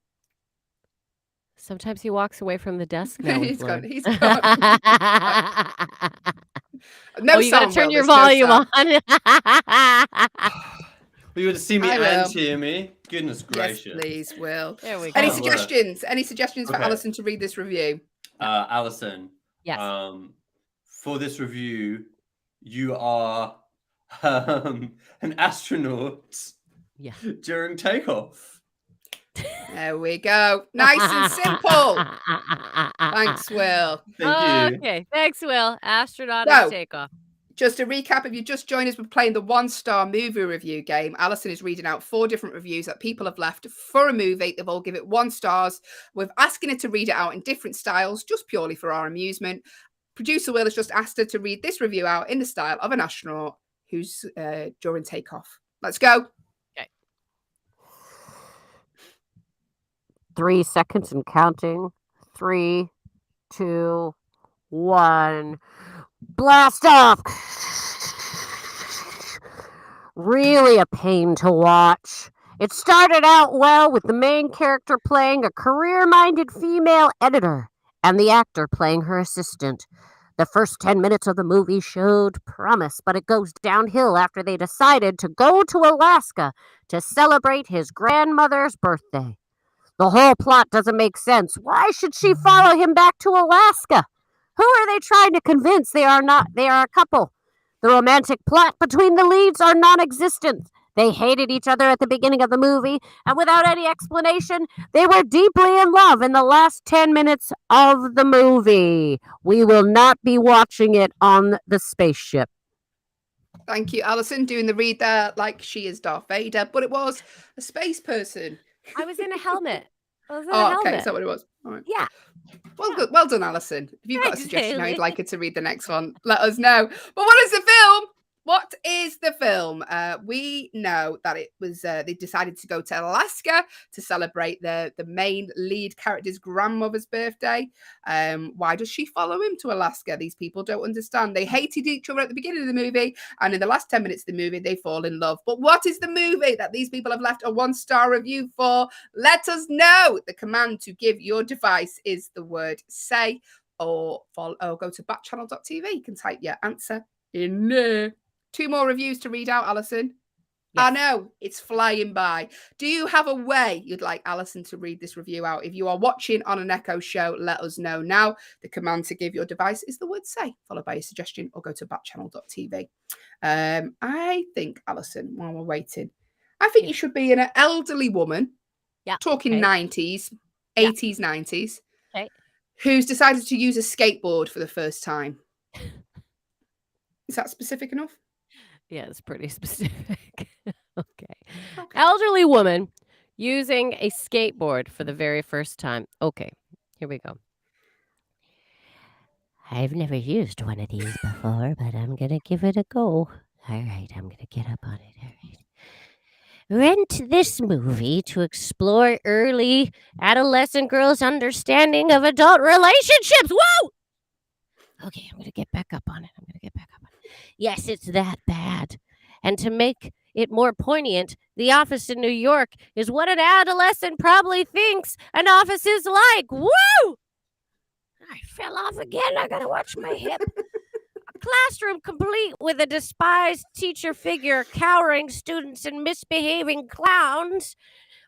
Sometimes he walks away from the desk now. He's gone. No, you gotta turn your volume on. You would see me and hear me. Goodness gracious. Yes, please, Will. There we go. Any suggestions? Any suggestions for Allyson to read this review? Allyson. Yes. For this review, you are an astronaut during takeoff. There we go. Nice and simple. Thanks, Will. Thank you. Okay, thanks, Will. Astronaut at takeoff. Just a recap, if you just joined us, we're playing the 1-star movie review game. Allyson is reading out 4 different reviews that people have left for a movie. They've all given it 1 star. We're asking her to read it out in different styles, just purely for our amusement. Producer Will has just asked her to read this review out in the style of an astronaut who's during takeoff. Let's go. Okay. 3 seconds and counting. 3, 2, 1. Blast off! Really a pain to watch. It started out well with the main character playing a career-minded female editor and the actor playing her assistant. The first 10 minutes of the movie showed promise, but it goes downhill after they decided to go to Alaska to celebrate his grandmother's birthday. The whole plot doesn't make sense. Why should she follow him back to Alaska? Who are they trying to convince they are a couple? The romantic plot between the leads are non-existent. They hated each other at the beginning of the movie, and without any explanation, they were deeply in love in the last 10 minutes of the movie. We will not be watching it on the spaceship. Thank you, Allyson, doing the read there like she is Darth Vader, but it was a space person. I was in a helmet. Okay, is that what it was? All right. Yeah. Well, good. Well done, Allyson. If you've got a Thanks, suggestion how Hayley. you'd like her to read the next one, let us know. But what is the film? What is the film? We know that it was they decided to go to Alaska to celebrate the main lead character's grandmother's birthday. Why does she follow him to Alaska? These people don't understand. They hated each other at the beginning of the movie, and in the last 10 minutes of the movie, they fall in love. But what is the movie that these people have left a 1-star review for? Let us know. The command to give your device is the word say, or go to backchannel.tv. You can type your answer in there. 2 more reviews to read out, Allyson. Yes. I know, it's flying by. Do you have a way you'd like Allyson to read this review out? If you are watching on an Echo show, let us know now. The command to give your device is the word say, followed by a suggestion, or go to backchannel.tv. I think, Allyson, while we're waiting, I think you should be an elderly woman, talking 90s, 80s, 90s, who's decided to use a skateboard for the first time. Is that specific enough? Yeah, it's pretty specific. Okay. Elderly woman using a skateboard for the very first time. Okay, here we go. I've never used one of these before, but I'm going to give it a go. All right, I'm going to get up on it. All right. Rent this movie to explore early adolescent girls' understanding of adult relationships. Whoa! Okay, I'm going to get back up on it. Yes, it's that bad. And to make it more poignant, the office in New York is what an adolescent probably thinks an office is like. Woo! I fell off again. I gotta watch my hip. A classroom complete with a despised teacher figure, cowering students and misbehaving clowns.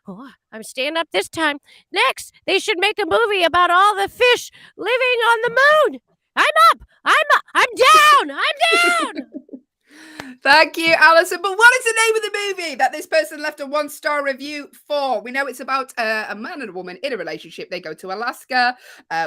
Oh, I'm staying up this time. Next, they should make a movie about all the fish living on the moon. I'm up. I'm down. Thank you, Allyson. But what is the name of the movie that this person left a 1-star review for? We know it's about a man and a woman in a relationship. They go to Alaska.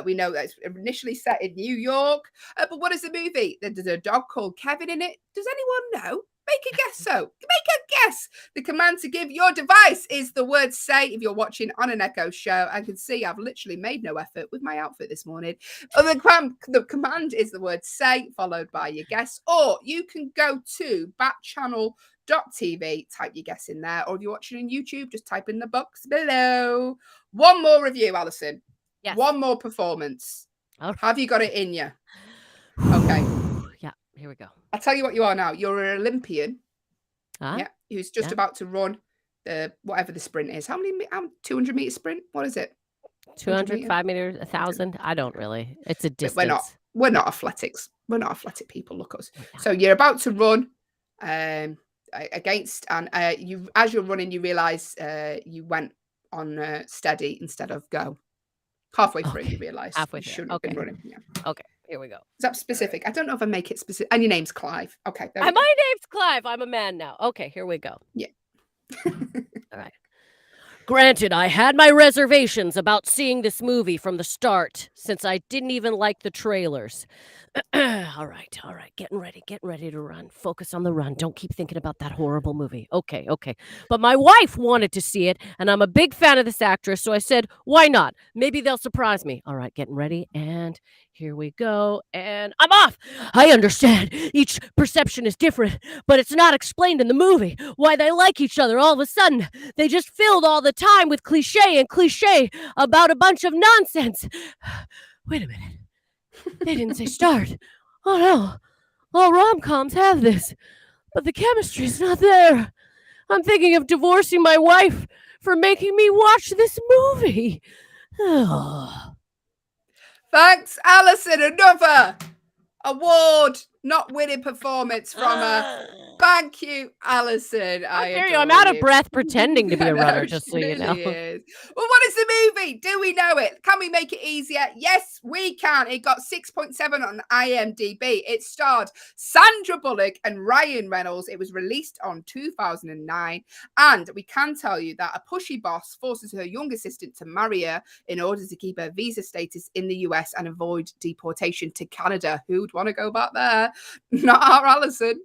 We know that it's initially set in New York. But what is the movie? There's a dog called Kevin in it. Does anyone know? Make a guess. Make a guess. The command to give your device is the word say. If you're watching on an Echo show, I can see I've literally made no effort with my outfit this morning. The command is the word say, followed by your guess. Or you can go to backchannel.tv, type your guess in there. Or if you're watching on YouTube, just type in the box below. 1 more review, Allyson. Yes. 1 more performance. Okay. Have you got it in you? Okay. Yeah, here we go. I'll tell you what you are now. You're an Olympian. Who's just about to run whatever the sprint is. How many 200 meter sprint? What is it? 200, 5 meters, 1,000. I don't really. It's a distance. We're not athletics. We're not athletic people. Look us. So you're about to run against, and as you're running, you realize you went on steady instead of go. Halfway through, you realize you shouldn't have been running. Yeah. Okay. Here we go. Is that specific? I don't know if I make it specific. And your name's Clive. Okay. My name's Clive. I'm a man now. Okay, here we go. Yeah. All right. Granted, I had my reservations about seeing this movie from the start, since I didn't even like the trailers. All right. Getting ready to run. Focus on the run. Don't keep thinking about that horrible movie. Okay. But my wife wanted to see it, and I'm a big fan of this actress, so I said, why not? Maybe they'll surprise me. All right, getting ready, and here we go, and I'm off. I understand. Each perception is different, but it's not explained in the movie why they like each other all of a sudden. They just filled all the time with cliche about a bunch of nonsense. Wait a minute. They didn't say start. Oh no. All rom-coms have this, but the chemistry's not there. I'm thinking of divorcing my wife for making me watch this movie. Thanks, Allyson. Another award not winning performance from her. Thank you, Allyson. I hear you. I'm out of breath pretending to be a runner, just so you know. Is. Well, what is the movie? Do we know it? Can we make it easier? Yes, we can. It got 6.7 on IMDb. It starred Sandra Bullock and Ryan Reynolds. It was released on 2009. And we can tell you that a pushy boss forces her young assistant to marry her in order to keep her visa status in the US and avoid deportation to Canada. Who'd want to go back there? Not our Allyson.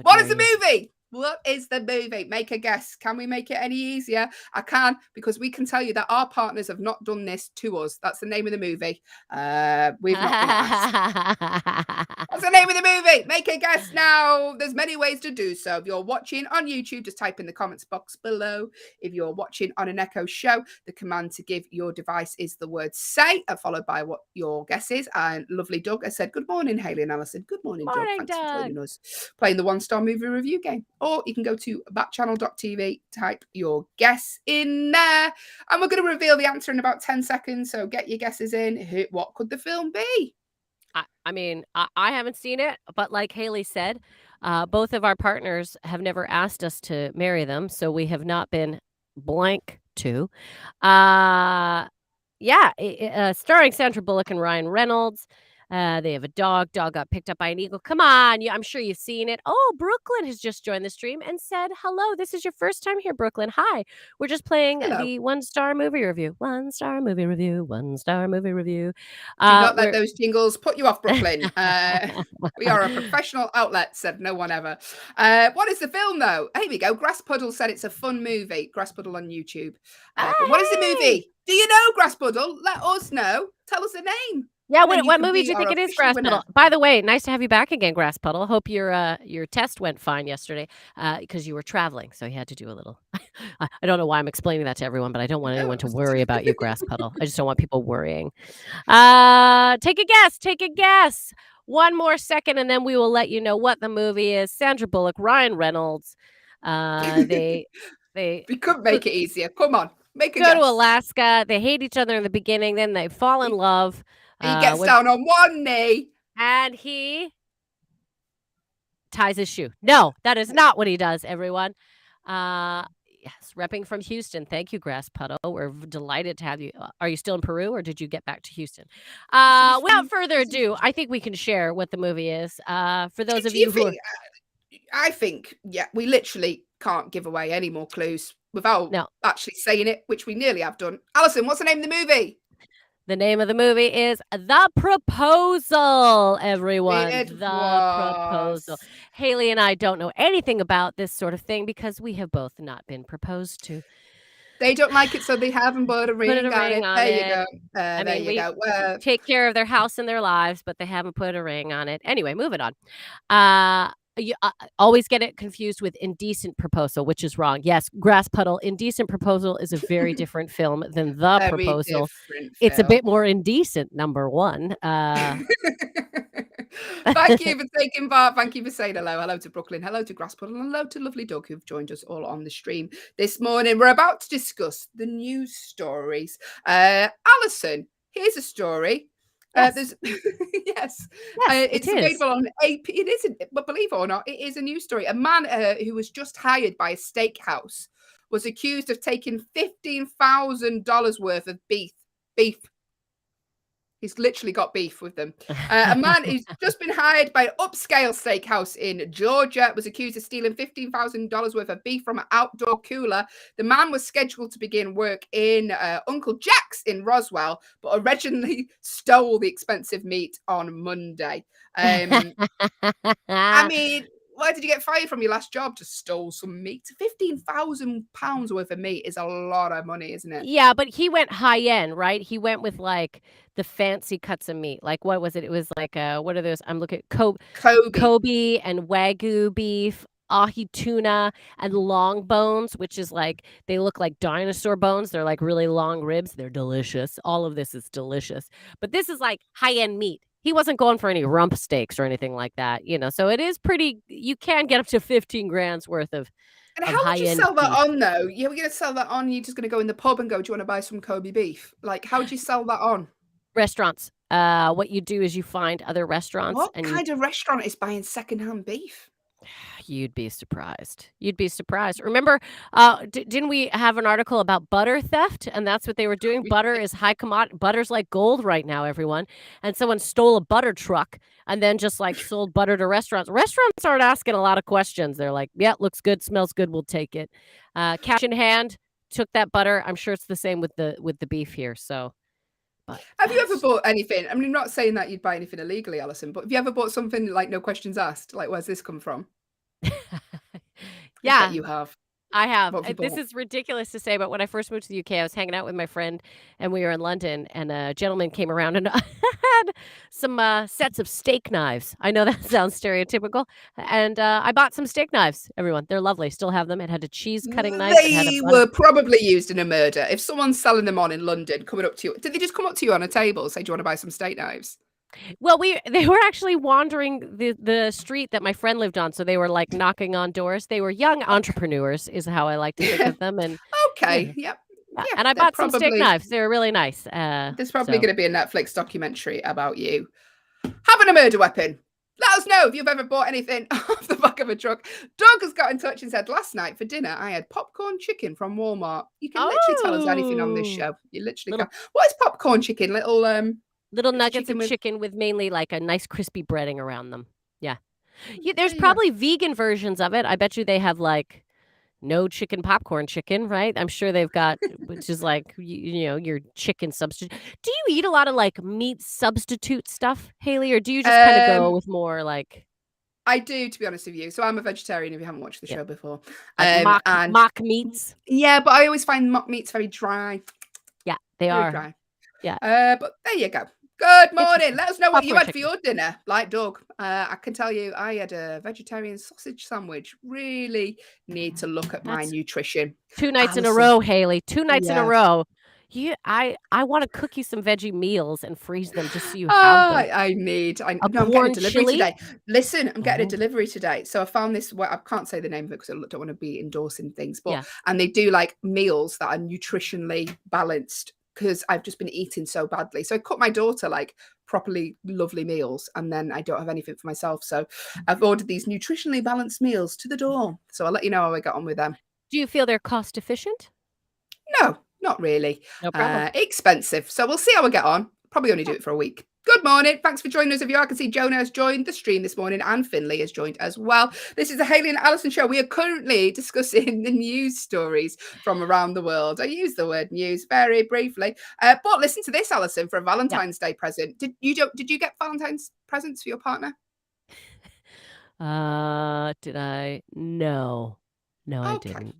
What is the movie? What is the movie? Make a guess. Can we make it any easier? I can, because we can tell you that our partners have not done this to us. That's the name of the movie. We've not been asked. What's the name of the movie? Make a guess now. There's many ways to do so. If you're watching on YouTube, just type in the comments box below. If you're watching on an Echo show, the command to give your device is the word say, followed by what your guess is. And lovely Doug has said, good morning, Hayley and Allyson. Good morning, Doug. Thanks for joining us. Playing the one-star movie review game. Or you can go to backchannel.tv, type your guess in there, and we're going to reveal the answer in about 10 seconds. So get your guesses in. What could the film be? I mean, I haven't seen it, but like Hayley said, both of our partners have never asked us to marry them, so we have not been blank to. Starring Sandra Bullock and Ryan Reynolds. They have a dog. Dog got picked up by an eagle. Come on. I'm sure you've seen it. Oh, Brooklyn has just joined the stream and said, hello. This is your first time here, Brooklyn. Hi. We're just playing the one-star movie review. One-star movie review. One-star movie review. Do not let those jingles put you off, Brooklyn. We are a professional outlet, said no one ever. What is the film, though? Here we go. Grass Puddle said it's a fun movie. Grass Puddle on YouTube. What is the movie? Do you know Grass Puddle? Let us know. Tell us the name. Yeah, what movie do you think it is, Grass Puddle? By the way, nice to have you back again, Grass Puddle. Hope your test went fine yesterday because you were traveling, so you had to do a little. I don't know why I'm explaining that to everyone, but I don't want anyone to worry about you, Grass Puddle. I just don't want people worrying. Take a guess. One more second, and then we will let you know what the movie is. Sandra Bullock, Ryan Reynolds. We couldn't make it easier. Come on, make a go guess. to Alaska. They hate each other in the beginning, then they fall in love. He gets down on one knee. And he ties his shoe. No, that is not what he does, everyone. Yes, repping from Houston. Thank you, Grass Puddle. We're delighted to have you. Are you still in Peru, or did you get back to Houston? Without further ado, I think we can share what the movie is. For those of you who I think, we literally can't give away any more clues without actually saying it, which we nearly have done. Allyson, what's the name of the movie? The name of the movie is The Proposal, everyone. Proposal. Hayley and I don't know anything about this sort of thing because we have both not been proposed to. They don't like it, so they haven't put a ring on it. There you go. We take care of their house and their lives, but they haven't put a ring on it. Anyway, moving on. You always get it confused with Indecent Proposal, which is wrong. Yes, Grass Puddle. Indecent Proposal is a very different film than The Proposal. It's a bit more indecent, number one. Thank you for taking part. Thank you for saying hello. Hello to Brooklyn. Hello to Grass Puddle. And hello to lovely Doug, who've joined us all on the stream this morning. We're about to discuss the news stories. Allyson, here's a story. Yes. It's available on AP. It isn't, but believe it or not, it is a news story. A man who was just hired by a steakhouse was accused of taking $15,000 worth of beef. He He's literally got beef with them. A man who's just been hired by an upscale steakhouse in Georgia was accused of stealing $15,000 worth of beef from an outdoor cooler. The man was scheduled to begin work in Uncle Jack's in Roswell, but originally stole the expensive meat on Monday. I mean, why did you get fired from your last job? Just stole some meat. £15,000 worth of meat is a lot of money, isn't it? Yeah, but he went high end, right? He went with like the fancy cuts of meat. Like what was it? It was like what are those? I'm looking at Kobe and Wagyu beef, ahi tuna, and long bones, which is like they look like dinosaur bones. They're like really long ribs. They're delicious. All of this is delicious. But this is like high end meat. He wasn't going for any rump steaks or anything like that, you know. So it is pretty. You can get up to 15 grand's worth of. And how would you sell that on, though? You're going to sell that on? You're just going to go in the pub and go, "Do you want to buy some Kobe beef?" Like, how would you sell that on? Restaurants. What you do is you find other restaurants. What kind of restaurant is buying secondhand beef? You'd be surprised. You'd be surprised. Remember, didn't we have an article about butter theft? And that's what they were doing. Butter is high commodity. Butter's like gold right now, everyone. And someone stole a butter truck and then just like sold butter to restaurants. Restaurants aren't asking a lot of questions. They're like, yeah, looks good, smells good, we'll take it. Cash in hand, took that butter. I'm sure it's the same with the beef here. So. But have you ever bought anything? I mean, I'm not saying that you'd buy anything illegally, Allyson, but have you ever bought something like no questions asked? Like, where's this come from? Yeah, you have. I have. This is ridiculous to say, but when I first moved to the UK, I was hanging out with my friend and we were in London and a gentleman came around and had some sets of steak knives. I know that sounds stereotypical. And I bought some steak knives, everyone. They're lovely. Still have them. It had a cheese cutting knife. They were probably used in a murder. If someone's selling them on in London, coming up to you, did they just come up to you on a table, say, "Do you want to buy some steak knives?" Well, they were actually wandering the street that my friend lived on, so they were like knocking on doors. They were young entrepreneurs, is how I like to think of them. And okay, yep. Yeah, and I bought some steak knives. They were really nice. There's probably going to be a Netflix documentary about you having a murder weapon. Let us know if you've ever bought anything off the back of a truck. Doug has got in touch and said, "Last night for dinner, I had popcorn chicken from Walmart." You can literally tell us anything on this show. You literally can. What is popcorn chicken? Little nuggets of chicken with mainly like a nice crispy breading around them. Yeah. There's probably vegan versions of it. I bet you they have like no chicken popcorn chicken, right? I'm sure they've got, which is like, you know, your chicken substitute. Do you eat a lot of like meat substitute stuff, Hayley? Or do you just kind of go with more like... I do, to be honest with you. So I'm a vegetarian if you haven't watched the show before. Mock meats? Yeah, but I always find mock meats very dry. Yeah, they very are. Dry. Yeah. But there you go. Good morning. Let us know what you had for your dinner. Like Doug, I can tell you I had a vegetarian sausage sandwich. Really need to look at my nutrition. 2 nights in a row, Hayley. 2 nights in a row. I want to cook you some veggie meals and freeze them just so you have them. I'm getting a delivery today. Listen, I'm getting a delivery today. So I found this, I can't say the name of it because I don't want to be endorsing things, but and they do like meals that are nutritionally balanced, because I've just been eating so badly. So I cook my daughter like properly lovely meals, and then I don't have anything for myself. So I've ordered these nutritionally balanced meals to the door. So I'll let you know how I get on with them. Do you feel they're cost efficient? No, not really. No problem. Expensive. So we'll see how I get on. Probably only do it for a week. Good morning. Thanks for joining us. If you are, I can see Jonah has joined the stream this morning and Finley has joined as well. This is the Hayley and Allyson show. We are currently discussing the news stories from around the world. I use the word news very briefly. But listen to this, Allyson, for a Valentine's Day present. Did you get Valentine's presents for your partner? Did I? No, I didn't.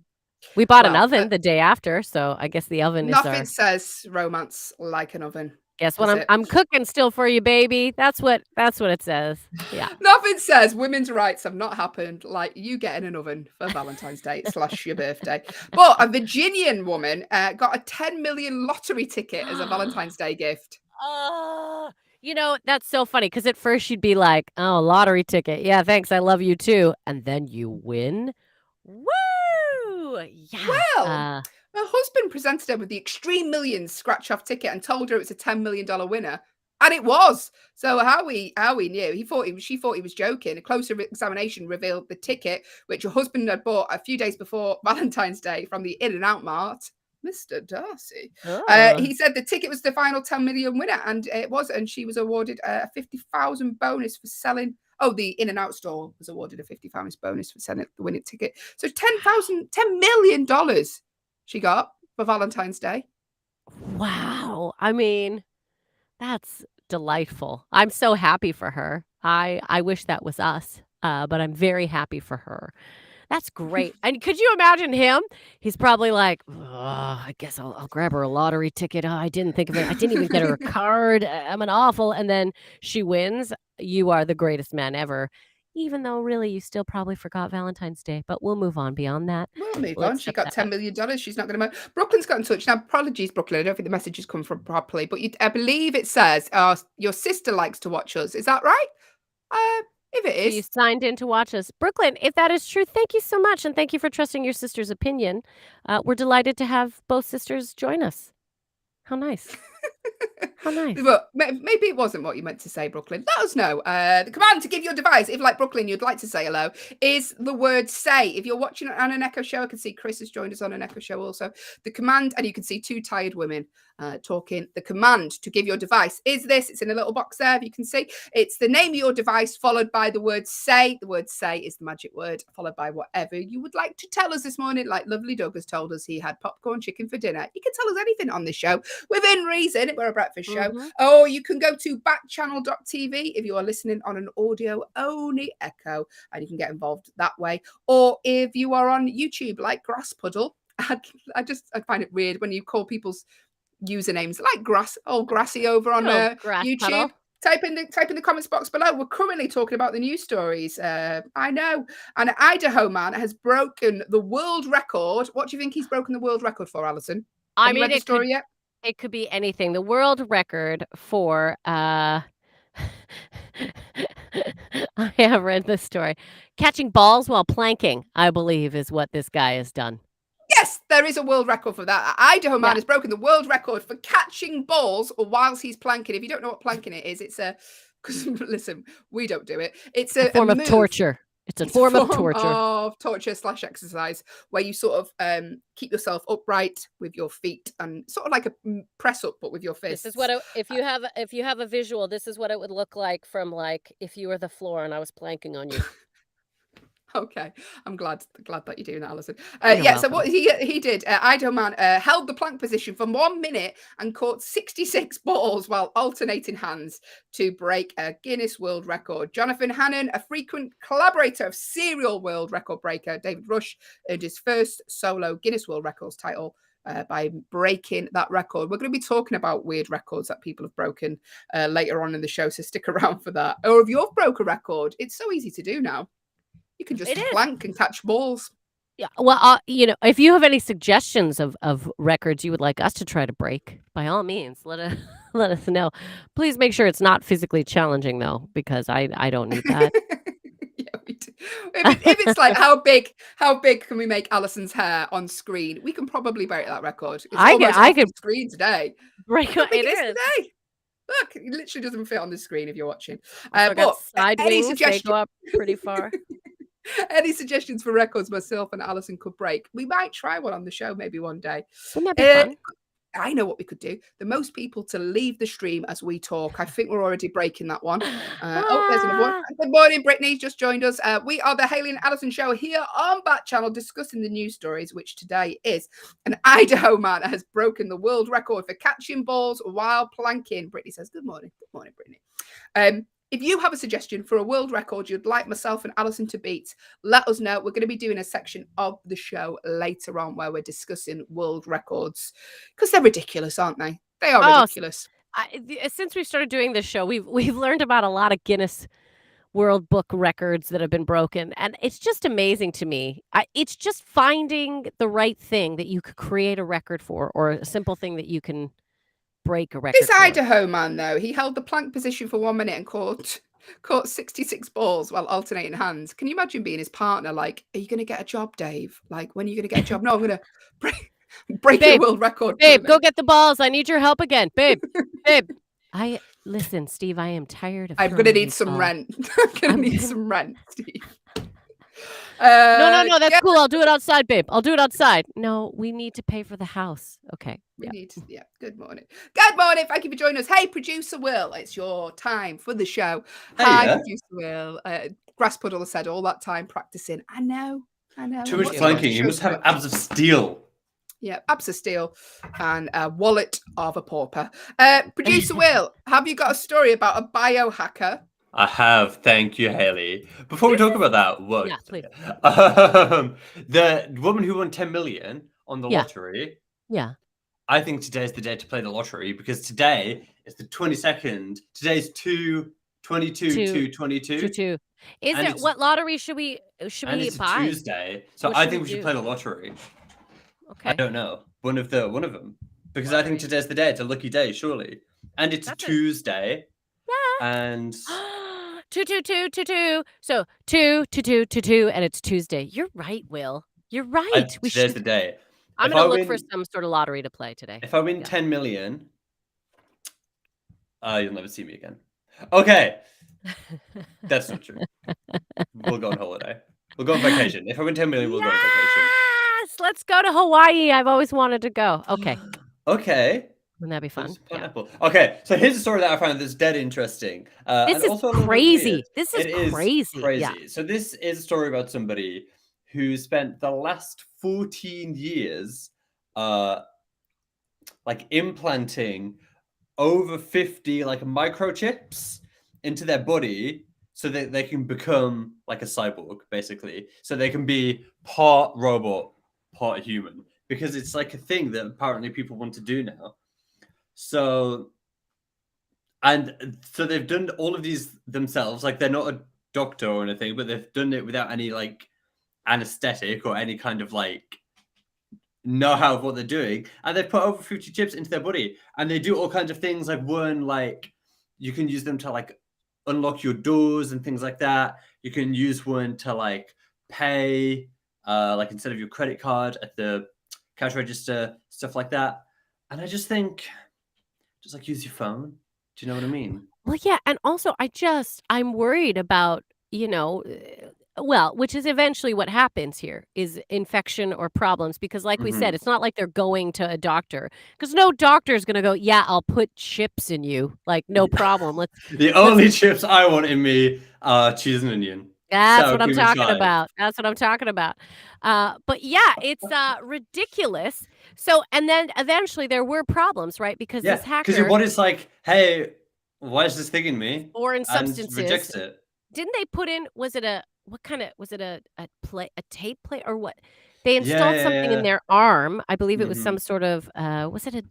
We bought an oven the day after, so I guess the oven is nothing says romance like an oven. Guess what? I'm cooking still for you, baby. That's what it says. Yeah. Nothing says women's rights have not happened like you getting an oven for Valentine's Day / your birthday. But a Virginian woman got a 10 million lottery ticket as a Valentine's Day gift. You know, that's so funny because at first she'd be like, "Oh, lottery ticket. Yeah, thanks. I love you too." And then you win. Woo! Yeah. Well, her husband presented her with the Extreme Millions scratch-off ticket and told her it was a $10 million winner. And it was. So how we knew, she thought he was joking. A closer examination revealed the ticket, which her husband had bought a few days before Valentine's Day from the In-N-Out Mart, Mr. Darcy. Oh. He said the ticket was the final 10 million winner, and it was, and she was awarded a 50,000 bonus for selling. Oh, the In-N-Out store was awarded a 50,000 bonus for selling the winning ticket. So $10 million she got for Valentine's Day. Wow. I mean, that's delightful. I'm so happy for her. I wish that was us, but I'm very happy for her. That's great. And could you imagine him? He's probably like, I guess I'll grab her a lottery ticket. Oh, I didn't think of it. I didn't even get her a card. I'm an awful. And then she wins. You are the greatest man ever. Even though really you still probably forgot Valentine's Day. But we'll move on beyond that. We'll move We'll on. She accept got that. $10 million. She's not going to. Brooklyn's got in touch. Now, apologies, Brooklyn. I don't think the message has come from properly. But I believe it says your sister likes to watch us. Is that right? If it So you is. signed in to watch us. Brooklyn, if that is true, thank you so much. And thank you for trusting your sister's opinion. We're delighted to have both sisters join us. How nice. How nice. But maybe it wasn't what you meant to say, Brooklyn. Let us know. The command to give your device, if like Brooklyn, you'd like to say hello, is the word say. If you're watching on an Echo show, I can see Chris has joined us on an Echo show also. The command, and you can see two tired women talking. The command to give your device is this. It's in a little box there, if you can see. It's the name of your device followed by the word say. The word say is the magic word, followed by whatever you would like to tell us this morning. Like lovely Doug has told us he had popcorn chicken for dinner. You can tell us anything on this show within reason. We're a breakfast show. Or you can go to backchannel.tv if you are listening on an audio only Echo, and you can get involved that way. Or if you are on YouTube like Grass Puddle, I find it weird when you call people's usernames like Grassy over on YouTube. Puddle. Type in the comments box below. We're currently talking about the news stories. I know. And an Idaho man has broken the world record. What do you think he's broken the world record for, Allyson? Have you read the story yet? It could be anything. The world record for I have read this story. Catching balls while planking, I believe, is what this guy has done. Yes, there is a world record for that. Idaho man has broken the world record for catching balls whilst he's planking. If you don't know what planking it is, it's because listen, we don't do it. It's a form of torture. It's a form of torture / exercise where you sort of keep yourself upright with your feet and sort of like a press up, but with your fists. This is what if you have a visual, this is what it would look like from like if you were the floor and I was planking on you. Okay, I'm glad that you're doing that, Allyson. Welcome. So what he did, Idaho man held the plank position for 1 minute and caught 66 balls while alternating hands to break a Guinness World Record. Jonathan Hannon, a frequent collaborator of serial world record breaker David Rush, earned his first solo Guinness World Records title by breaking that record. We're going to be talking about weird records that people have broken later on in the show, so stick around for that. Or if you've broke a record, it's so easy to do now. You can just plank and catch balls. Yeah. Well, if you have any suggestions of records you would like us to try to break, by all means, let us know. Please make sure it's not physically challenging, though, because I don't need that. Yeah, we do. If it's like how big can we make Allison's hair on screen? We can probably break that record. It's I could screen today. Break it is today. Look, it literally doesn't fit on the screen if you're watching. But side any wings, suggestions? they go up pretty far. Any suggestions for records myself and Allyson could break? We might try one on the show maybe one day. Wouldn't that be fun? I know what we could do. The most people to leave the stream as we talk. I think we're already breaking that one. There's another one. Good morning, Brittany's just joined us. We are the Hayley and Allyson show here on Backchannel discussing the news stories, which today is an Idaho man has broken the world record for catching balls while planking. Brittany says, good morning. Good morning, Brittany. If you have a suggestion for a world record you'd like myself and Allyson to beat, let us know. We're going to be doing a section of the show later on where we're discussing world records because they're ridiculous, aren't they? They are ridiculous. Since we started doing this show, we've learned about a lot of Guinness World Book records that have been broken, and it's just amazing to me. It's just finding the right thing that you could create a record for, or a simple thing that you can break a record. This Idaho man, though, he held the plank position for 1 minute and caught 66 balls while alternating hands. Can you imagine being his partner? Like, are you going to get a job, Dave? Like, when are you going to get a job? No, I'm going to break the world record. Babe, go get the balls. I need your help again. Babe. Listen, Steve, I am tired of I'm going to need some rent. I'm going to need some rent, Steve. No, that's yeah, cool. I'll do it outside, babe. I'll do it outside. No, we need to pay for the house. Okay. we Yeah. need. Yeah. Good morning. Good morning. Thank you for joining us. Hey, producer Will, it's your time for the show. Hi, Hiya. producer Will. Grass Puddle has said all that time practicing. I know. Too much What's planking. the You show must have script? abs of steel. Yeah, abs of steel and a wallet of a pauper. Producer Will, have you got a story about a biohacker? I have. Thank you, Hayley. Before we talk about that, what? Yeah, please. The woman who won 10 million on the Yeah. lottery. Yeah. I think today's the day to play the lottery because today is the 22nd. Today's 2/22/22. Two. Is And there it's- what lottery should we And it's a buy? Tuesday, so What I should think we we should do? play the lottery. I Okay. don't know. One of them. Because I think Lottery. today's the day. It's a lucky day, surely. And it's That's a it. Tuesday. Yeah. And 2. So 2, and it's Tuesday. You're right, Will. You're right. We today's should. the day. I'm If gonna I look for win- some sort of lottery to play today. If I win Yeah. 10 million, you'll never see me again. Okay. That's not true. We'll go on holiday. We'll go on vacation. If I win 10 million, we'll go on vacation. Yes, let's go to Hawaii. I've always wanted to go. Okay, Okay. wouldn't that be fun? There's Yeah. pineapple. Okay, so here's a story that I found that's dead interesting. This and is also a little bit crazy. weird. This It is crazy. Yeah. So this is a story about somebody who spent the last 14 years like implanting over 50 like microchips into their body so that they can become like a cyborg, basically. So they can be part robot, part human. Because it's like a thing that apparently people want to do now. So they've done all of these themselves. Like they're not a doctor or anything, but they've done it without any like anesthetic or any kind of like know-how of what they're doing. And they've put over 50 chips into their body. And they do all kinds of things like one, like you can use them to like unlock your doors and things like that. You can use one to like pay like instead of your credit card at the cash register, stuff like that. And I just think, just like use your phone. Do you know what I mean? Well, yeah, and also I'm worried about, which is eventually what happens here is infection or problems because like we said, it's not like they're going to a doctor because no doctor is going to go, yeah, I'll put chips in you. Like, no problem. The only chips I want in me are cheese and onion. That's So what I'm give it a talking try. about. That's what I'm talking about. But yeah, it's ridiculous. So, and then eventually there were problems, right? Because Yeah, this hacker, because your body's like, hey, why is this thing in me? foreign And substances, rejects it. didn't they put in? Was it a tape plate or what? They installed something in their arm. I believe it was some sort of. Was it a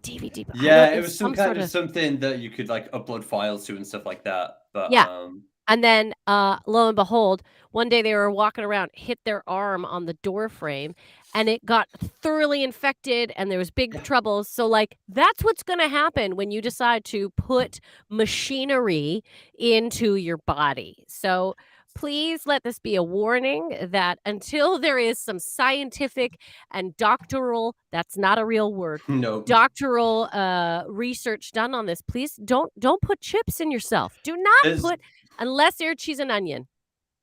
DVD? I Yeah, don't- it was some sort kind of something that you could like upload files to and stuff like that. But Yeah. And then, lo and behold, one day they were walking around, hit their arm on the door frame, and it got thoroughly infected, and there was big troubles. So, like, that's what's going to happen when you decide to put machinery into your body. So, please let this be a warning that until there is some scientific and doctoral, that's not a real word, no. doctoral research done on this, please don't put chips in yourself. Do not There's- put unless they're cheese and onion.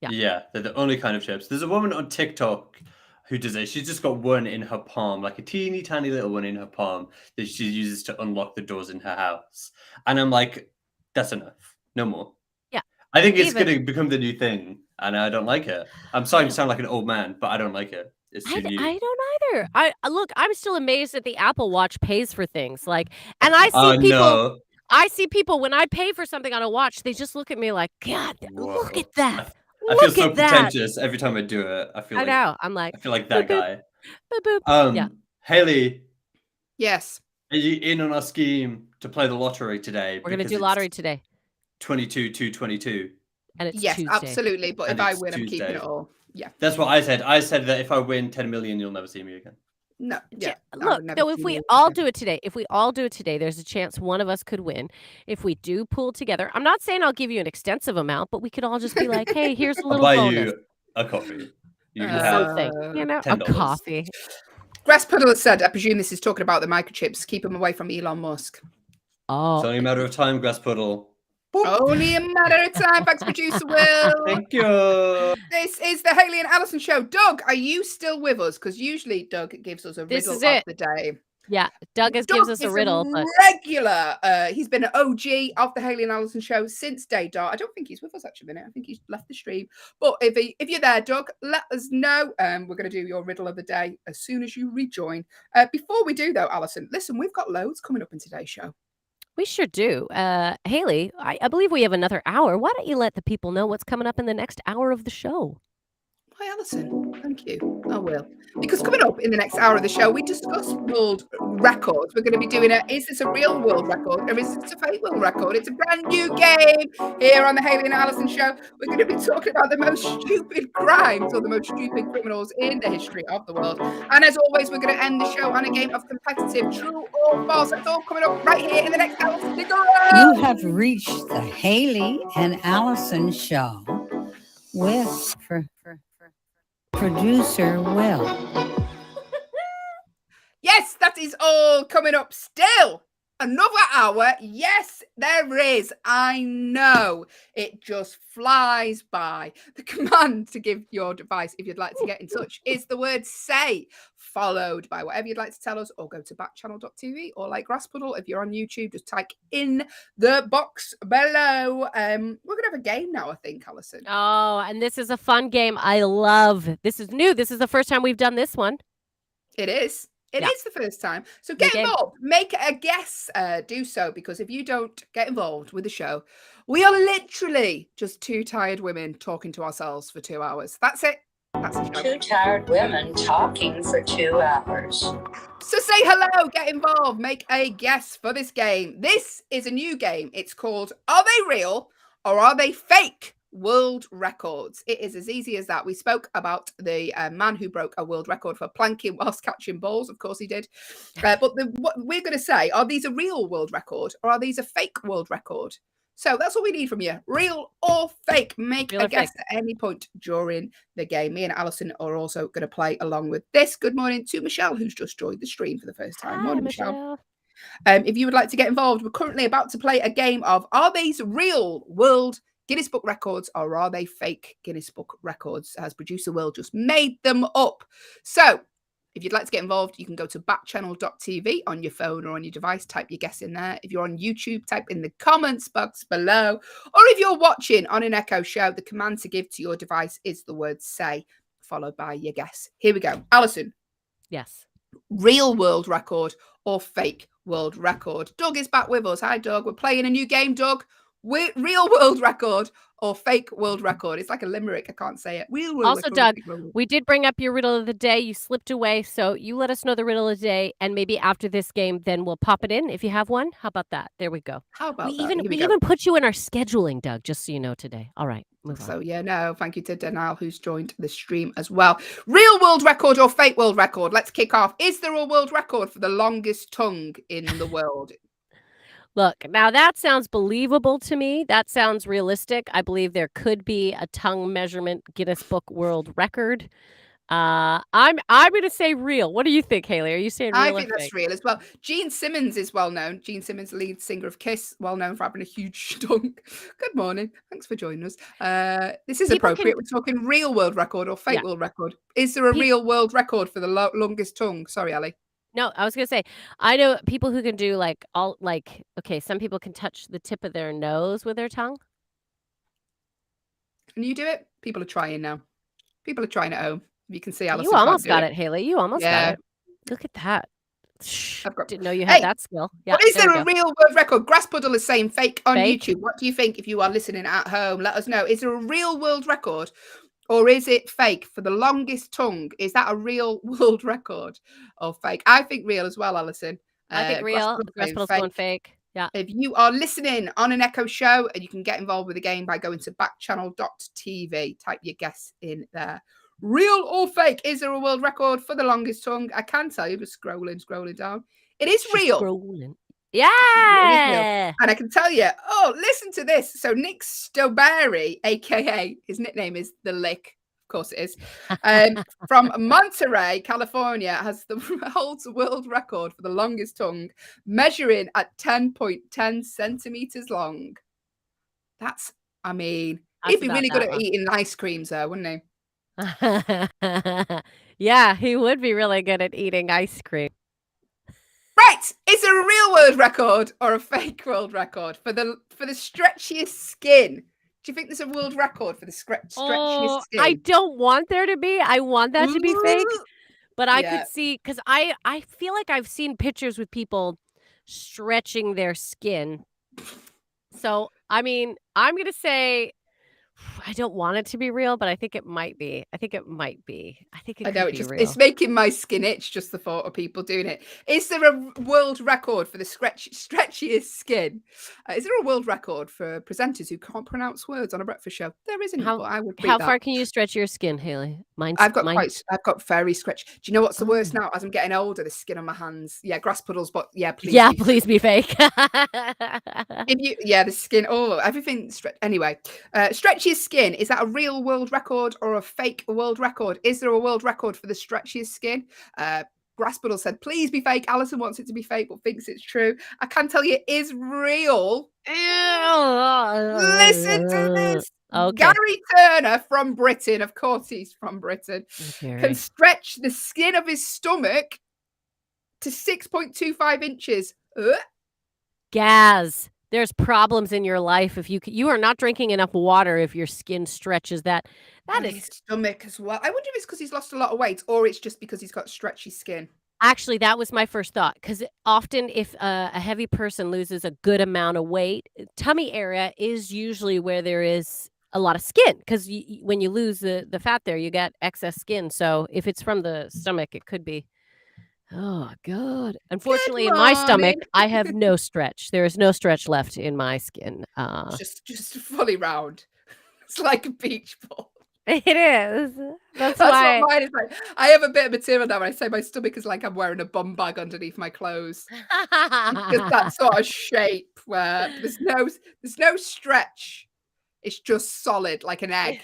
Yeah, they're the only kind of chips. There's a woman on TikTok who does it. She's just got one in her palm, like a teeny tiny little one in her palm that she uses to unlock the doors in her house. And I'm like, that's enough. No more. Yeah. I think it's Even- going to become the new thing, and I don't like it. I'm starting to sound like an old man, but I don't like it. It's too new. I don't either. Look, I'm still amazed that the Apple Watch pays for things like, and I see people. No. I see people when I pay for something on a watch, they just look at me like, God, look Whoa. at that. I feel Look so at that. pretentious every time I do it. I feel I like know. I'm like, I feel like that boop, guy. boop, boop. Yeah. Haley, Yes. are you in on our scheme to play the lottery today? We're gonna Because do it's lottery today, 22/22. and it's Yes, Tuesday. absolutely. But And if I it's win, I'm keeping Tuesday. it all. Yeah. That's what I said. I said that if I win 10 million, you'll never see me again. No. Yeah. I would Look, never though, if see we you all again. do it today, there's a chance one of us could win. If we do pool together, I'm not saying I'll give you an extensive amount, but we could all just be like, hey, here's a I'll little buy bonus. you a coffee. You can have Something, a $10. coffee. Grass Puddle has said, I presume this is talking about the microchips. Keep them away from Elon Musk. Oh, It's only a matter of time, Grass Puddle. Only a matter of time. Thanks, producer Will. Thank you. This is the Hayley and Allyson show. Doug, are you still with us? Because usually Doug gives us a This riddle is of it. the day. Yeah, Doug gives us a is riddle, but regular. He's been an OG of the Hayley and Allyson show since day dot. I don't think he's with us actually a minute. I think he's left the stream. But if you're there, Doug, let us know. We're going to do your riddle of the day as soon as you rejoin. Before we do though, Allyson, listen, we've got loads coming up in today's show. we sure do. Hayley, I believe we have another hour. Why don't you let the people know what's coming up in the next hour of the show? Hi, Allyson. Thank you. I will. Because coming up in the next hour of the show, we discuss world records. We're going to be doing is this a real world record or is this a fake world record? It's a brand new game here on the Hayley and Allyson show. We're going to be talking about the most stupid crimes or the most stupid criminals in the history of the world. And as always, we're going to end the show on a game of competitive true or false. That's all coming up right here in the next hour. Stick around. You have reached the Hayley and Allyson show with producer Will. Yes, that is all coming up still. Another hour. Yes, there is. I know. It just flies by. The command to give your device, if you'd like to get in touch, is the word say, followed by whatever you'd like to tell us, or go to backchannel.tv, or like Grasspuddle, if you're on YouTube, just type in the box below. We're going to have a game now, I think, Allyson. Oh, and this is a fun game. I love. This is new. This is the first time we've done this one. It is. It Yeah. is the first time. So get involved. Make a guess. Do so, because if you don't get involved with the show, we are literally just two tired women talking to ourselves for 2 hours. That's it. That's the show. Two tired women talking for 2 hours. So say hello, get involved, make a guess for this game. This is a new game. It's called Are They Real or Are They Fake? World records. It is as easy as that. We spoke about the man who broke a world record for planking whilst catching balls. Of course he did. But what we're going to say, are these a real world record or are these a fake world record? So that's what we need from you. Real or fake. Make Real a or guess fake. at any point during the game. Me and Allyson are also going to play along with this. Good morning to Michelle, who's just joined the stream for the first time. Hi, Morning, Michelle. Michelle. If you would like to get involved, we're currently about to play a game of Are These Real World Guinness Book Records or Are They Fake Guinness Book Records? As producer Will just made them up. So if you'd like to get involved, you can go to backchannel.tv on your phone or on your device. Type your guess in there. If you're on YouTube, type in the comments box below. Or if you're watching on an Echo show, the command to give to your device is the word say, followed by your guess. Here we go. Allyson. Yes. Real world record or fake world record? Doug is back with us. Hi, Doug. We're playing a new game, Doug. Real world record or fake world record? It's like a limerick. I can't say it. Real world Also, record. Doug, fake world. we did bring up your riddle of the day. You slipped away, so you let us know the riddle of the day, and maybe after this game, then we'll pop it in if you have one. How about that? There we go. How about We that? even Here we go. even put you in our scheduling, Doug. Just so you know today. All right, move on. So yeah, no, thank you to Danielle who's joined the stream as well. Real world record or fake world record? Let's kick off. Is there a world record for the longest tongue in the world? Look, now that sounds believable to me. That sounds realistic. I believe there could be a tongue measurement Guinness Book World Record. I'm going to say real. What do you think, Hayley? Are you saying real? I or think that's fake? real as well. Gene Simmons is well known. Gene Simmons, lead singer of Kiss, well known for having a huge tongue. Good morning. Thanks for joining us. This is People appropriate. We're talking real world record or fake Yeah. world record. Is there a real world record for the longest tongue? Sorry, Ali. No, I was gonna say, I know people who can do okay, some people can touch the tip of their nose with their tongue. Can you do it? People are trying now. People are trying at home. You can see Allyson You almost can't do got it, Haley. You almost Yeah. got it. Look at that. Shh, I've got- didn't know you had Hey, that skill. Yeah, But is there there we a go. real world record? Grasspuddle is saying fake on Fake? YouTube. What do you think if you are listening at home? Let us know. Is there a real world record or is it fake for the longest tongue? Is that a real world record or fake? I think real as well, Allyson. I think real. Grasspuddle's saying Grasspuddle's fake. going fake. Yeah. If you are listening on an Echo show, and you can get involved with the game by going to backchannel.tv. Type your guess in there. Real or fake? Is there a world record for the longest tongue? I can tell you, just scrolling down. It is She's real. scrolling. Yeah. And I can tell you, listen to this. So Nick Stowberry, aka his nickname is The Lick. Of course it is. From Monterey, California, holds the world record for the longest tongue, measuring at 10.10 centimeters long. I mean, That's he'd be about really good that at one. eating ice creams though, wouldn't he? Yeah, he would be really good at eating ice cream. Right, is there a real world record or a fake world record for the stretchiest skin? Do you think there's a world record for the stretchiest skin? I don't want there to be. I want that to be fake. Ooh. But I Yeah. could see, because I feel like I've seen pictures with people stretching their skin. So, I mean, I'm going to say I don't want it to be real, but I think it might be. I think it might be. I think it I know could be real. it's making my skin itch just the thought of people doing it. Is there a world record for the stretchiest skin? Is there a world record for presenters who can't pronounce words on a breakfast show? There isn't, but I would beat How that. far can you stretch your skin, Hayley? I've got very stretch. Do you know what's the worst now? As I'm getting older, the skin on my hands. Yeah, grass puddles, but yeah, please. Yeah, please be fake. The skin. Oh, everything. Anyway, stretchiest skin. Is that a real world record or a fake world record? Is there a world record for the stretchiest skin? Grass puddle said, please be fake. Allyson wants it to be fake, but thinks it's true. I can tell you it is real. Listen to this. Okay. Gary Turner from Britain, of course he's from Britain, can stretch the skin of his stomach to 6.25 inches. Gaz, there's problems in your life if you are not drinking enough water if your skin stretches that. That and is his stomach as well. I wonder if it's because he's lost a lot of weight or it's just because he's got stretchy skin. Actually, that was my first thought, because often if a heavy person loses a good amount of weight, tummy area is usually where there is a lot of skin, because when you lose the fat there, you get excess skin. So if it's from the stomach, it could be. Oh, God. Unfortunately, in my stomach, I have no stretch. There is no stretch left in my skin. Just fully round. It's like a beach ball. It is. That's why. What mine is like. I have a bit of material now when I say my stomach is like I'm wearing a bum bag underneath my clothes. Just that sort of shape where there's no stretch. It's just solid like an egg.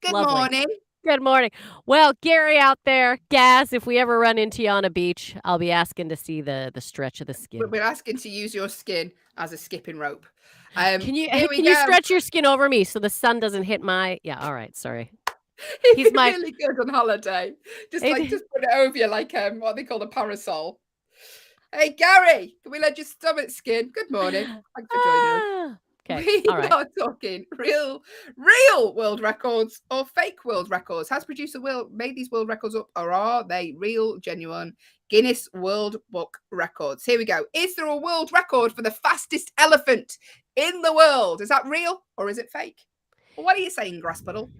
Good morning. Good morning. Well, Gary out there, Gaz, if we ever run into you on a beach, I'll be asking to see the stretch of the skin. We're asking to use your skin as a skipping rope. Can you stretch your skin over me so the sun doesn't hit my? Yeah, all right, sorry. He's really good on holiday. Just put it over you like what they call a parasol. Hey Gary, can we let your stomach skin? Good morning. Thanks for joining us. Okay, we are talking real world records or fake world records. Has producer Will made these world records up, or are they real, genuine Guinness World Book records? Here we go. Is there a world record for the fastest elephant in the world? Is that real or is it fake? Well, what are you saying, Grass Puddle?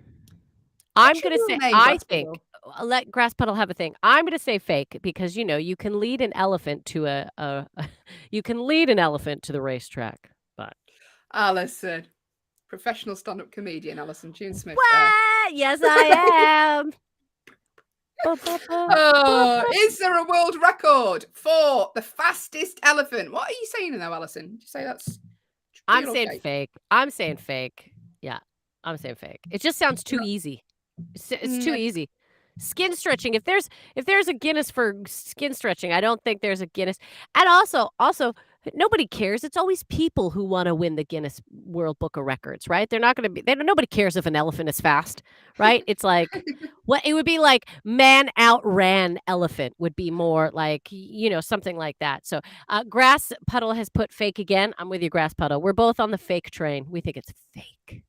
I'm going to say, I think, let Grass Puddle have a thing. I'm going to say fake because, you can lead an elephant to you can lead an elephant to the racetrack. But Allyson, professional stand-up comedian, Allyson June Smith. What? Yes, I am. Is there a world record for the fastest elephant? What are you saying now, Allyson? Did you say that's? I'm saying fake. I'm saying fake. Yeah, I'm saying fake. It just sounds too easy. It's too easy. Skin stretching. If there's a Guinness for skin stretching, I don't think there's a Guinness. And also, nobody cares. It's always people who want to win the Guinness World Book of Records, right? They're not going to be. Nobody cares if an elephant is fast, right? It's like it would be like man outran elephant would be more like something like that. So Grass Puddle has put fake again. I'm with you, Grass Puddle. We're both on the fake train. We think it's fake.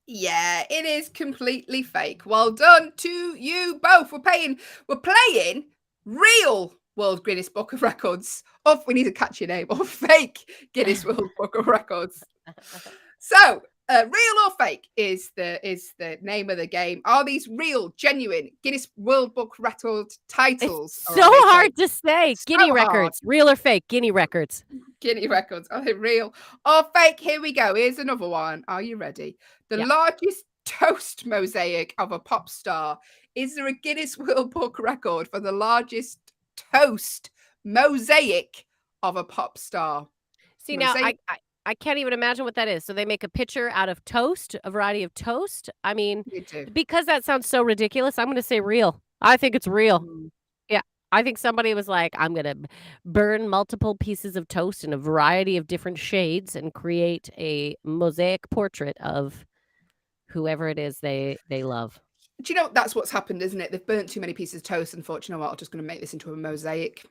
Yeah, it is completely fake. Well done to you both. We're playing real World Guinness Book of Records. We need a catchy name. Or fake Guinness World Book of Records. So, real or fake is the name of the game. Are these real, genuine Guinness World Book Record titles? It's so hard to say. Guinea records, real or fake? Guinea records. Guinea records. Are they real or fake? Here we go. Here's another one. Are you ready? The largest toast mosaic of a pop star. Is there a Guinness World Book record for the largest toast mosaic of a pop star? See, mosaic. Now I can't even imagine what that is. So they make a picture out of toast, a variety of toast. I mean, because that sounds so ridiculous, I'm going to say real. I think it's real. Yeah, I think somebody was like, I'm going to burn multiple pieces of toast in a variety of different shades and create a mosaic portrait of whoever it is they love. Do you know that's what's happened, isn't it? They've burnt too many pieces of toast and thought, you know what, I'm just going to make this into a mosaic.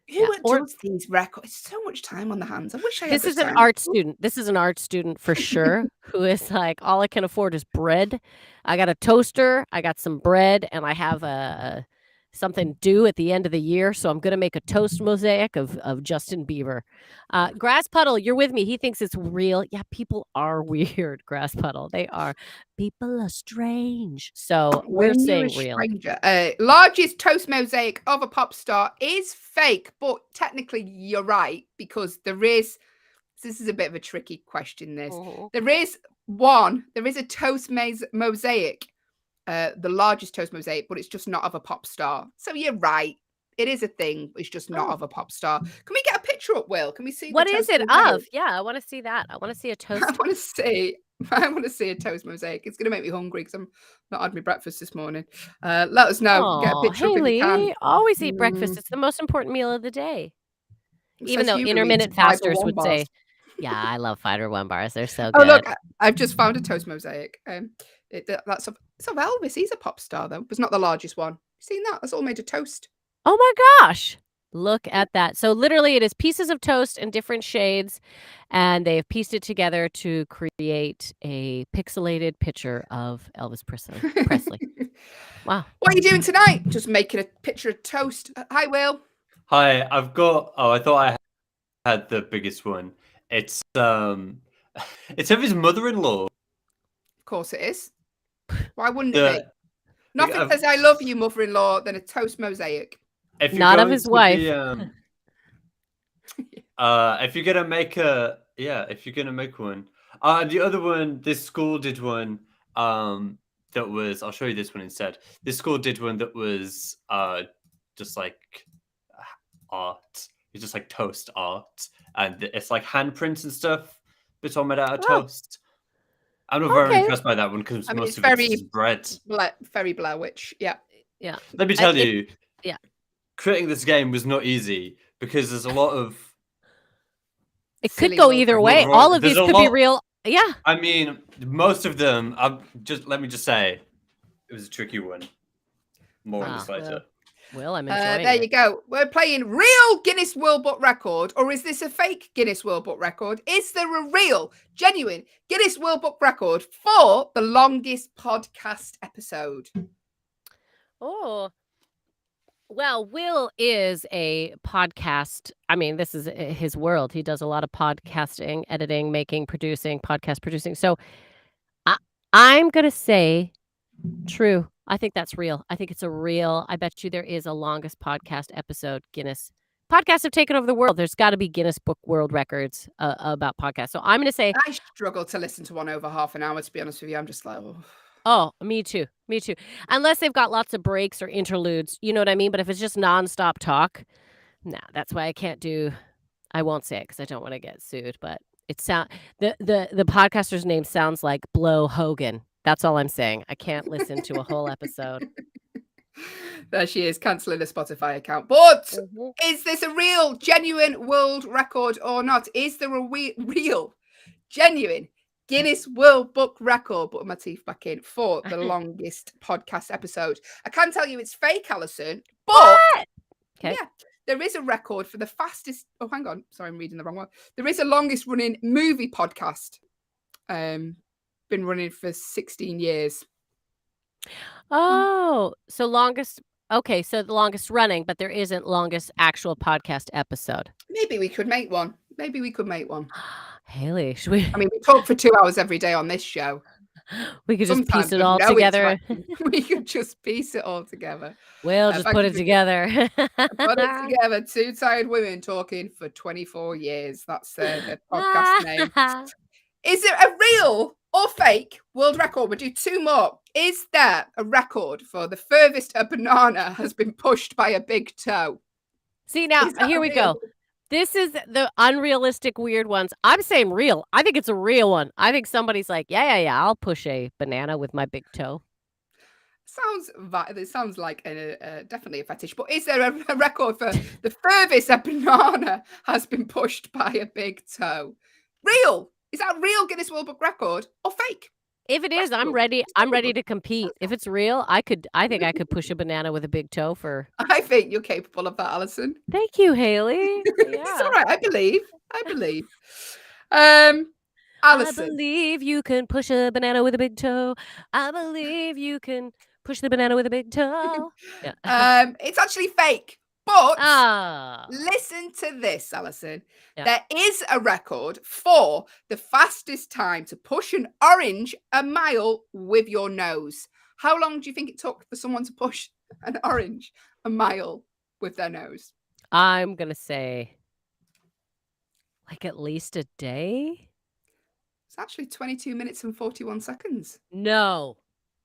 Who does these records? So much time on the hands. I wish I had This is an art student. This is an art student for sure who is like, all I can afford is bread. I got a toaster, I got some bread, and I have a something due at the end of the year. So I'm going to make a toast mosaic of Justin Bieber. Grass Puddle, you're with me. He thinks it's real. Yeah, people are weird, Grass Puddle. They are. People are strange. So we're saying real. Largest toast mosaic of a pop star is fake, but technically you're right, because there is, this is a bit of a tricky question, this. There is a toast mosaic, the largest toast mosaic, but it's just not of a pop star. So you're right. It is a thing. It's just not of a pop star. Can we get a picture up, Will? Can we see what is it of? Yeah, I want to see that. I want to see a toast. I want to see a toast mosaic. It's going to make me hungry because I'm not had my breakfast this morning. Let us know. Get a picture up if you can. Haley, always eat breakfast. It's the most important meal of the day. Even though intermittent fasters would say, yeah, I love Fighter One bars. They're so good. Oh, look, I've just found a toast mosaic. That's of Elvis. He's a pop star, though. It's not the largest one. Seen that? That's all made of toast. Oh my gosh. Look at that. So literally it is pieces of toast in different shades, and they've pieced it together to create a pixelated picture of Elvis Presley. Wow. What are you doing tonight? Just making a picture of toast. Hi, Will. Hi, I've got, I thought I had the biggest one. It's of his mother-in-law. Of course it is. Why wouldn't it be? Nothing says I love you, mother-in-law, than a toast mosaic. Not of his wife. If you're gonna make one. The other one, this school did one that was, I'll show you this one instead. This school did one that was just like art. It's just like toast art. And it's like handprints and stuff, but all made out of toast. I'm not very impressed by that one because most of it is bread. Very Blair Witch, yeah. Let me tell you, creating this game was not easy because there's a lot of. It could go either way. All of these could be real. Yeah. I mean, most of them. Let me just say, it was a tricky one. More on this later. Well, I'm enjoying there you go. We're playing real Guinness World Book record, or is this a fake Guinness World Book record? Is there a real, genuine Guinness World Book record for the longest podcast episode? Oh, well, Will is a podcast. I mean, this is his world. He does a lot of podcasting, editing, making, producing, podcast producing. So I'm going to say true. I think that's real. I think it's a real. I bet you there is a longest podcast episode. Guinness podcasts have taken over the world. There's got to be Guinness Book World Records about podcasts. So I'm going to say I struggle to listen to one over half an hour. To be honest with you, I'm just like, oh, me too. Me too. Unless they've got lots of breaks or interludes, you know what I mean? But if it's just nonstop talk, that's why I won't say it because I don't want to get sued. But the podcaster's name sounds like Blow Hogan. That's all I'm saying. I can't listen to a whole episode. There she is, cancelling the Spotify account. But is this a real, genuine world record or not? Is there a real, genuine Guinness World Book record, put my teeth back in, for the longest podcast episode? I can tell you it's fake, Allyson, but yeah, there is a record for the fastest. Oh, hang on. Sorry, I'm reading the wrong one. There is a longest running movie podcast. Been running for 16 years. Oh, so longest. Okay, so the longest running, but there isn't longest actual podcast episode. Maybe we could make one. Haley, should we? I mean, we talk for 2 hours every day on this show. We could just piece it all together. We could just piece it all together. We'll just put it together. Put it together. Two tired women talking for 24 years. That's the podcast name. Is it a real or fake world record? We'll do two more. Is there a record for the furthest a banana has been pushed by a big toe? See, now, here we go. This is the unrealistic weird ones. I'm saying real. I think it's a real one. I think somebody's like, yeah, I'll push a banana with my big toe. It sounds like definitely a fetish. But is there a record for the furthest a banana has been pushed by a big toe? Real? Is that real Guinness World Book record or fake? If it is, I'm ready. I'm ready to compete. If it's real, I think I could push a banana with a big toe for. I think you're capable of that, Allyson. Thank you, Hayley. It's all right. I believe. I Allyson. believe you can push a banana with a big toe. I believe you can push the banana with a big toe. Yeah. It's actually fake. But Ah. listen to this, Allyson. Yeah. There is a record for the fastest time to push an orange a mile with your nose. How long do you think it took for someone to push an orange a mile with their nose? I'm gonna say like at least a day. It's actually 22 minutes and 41 seconds. No.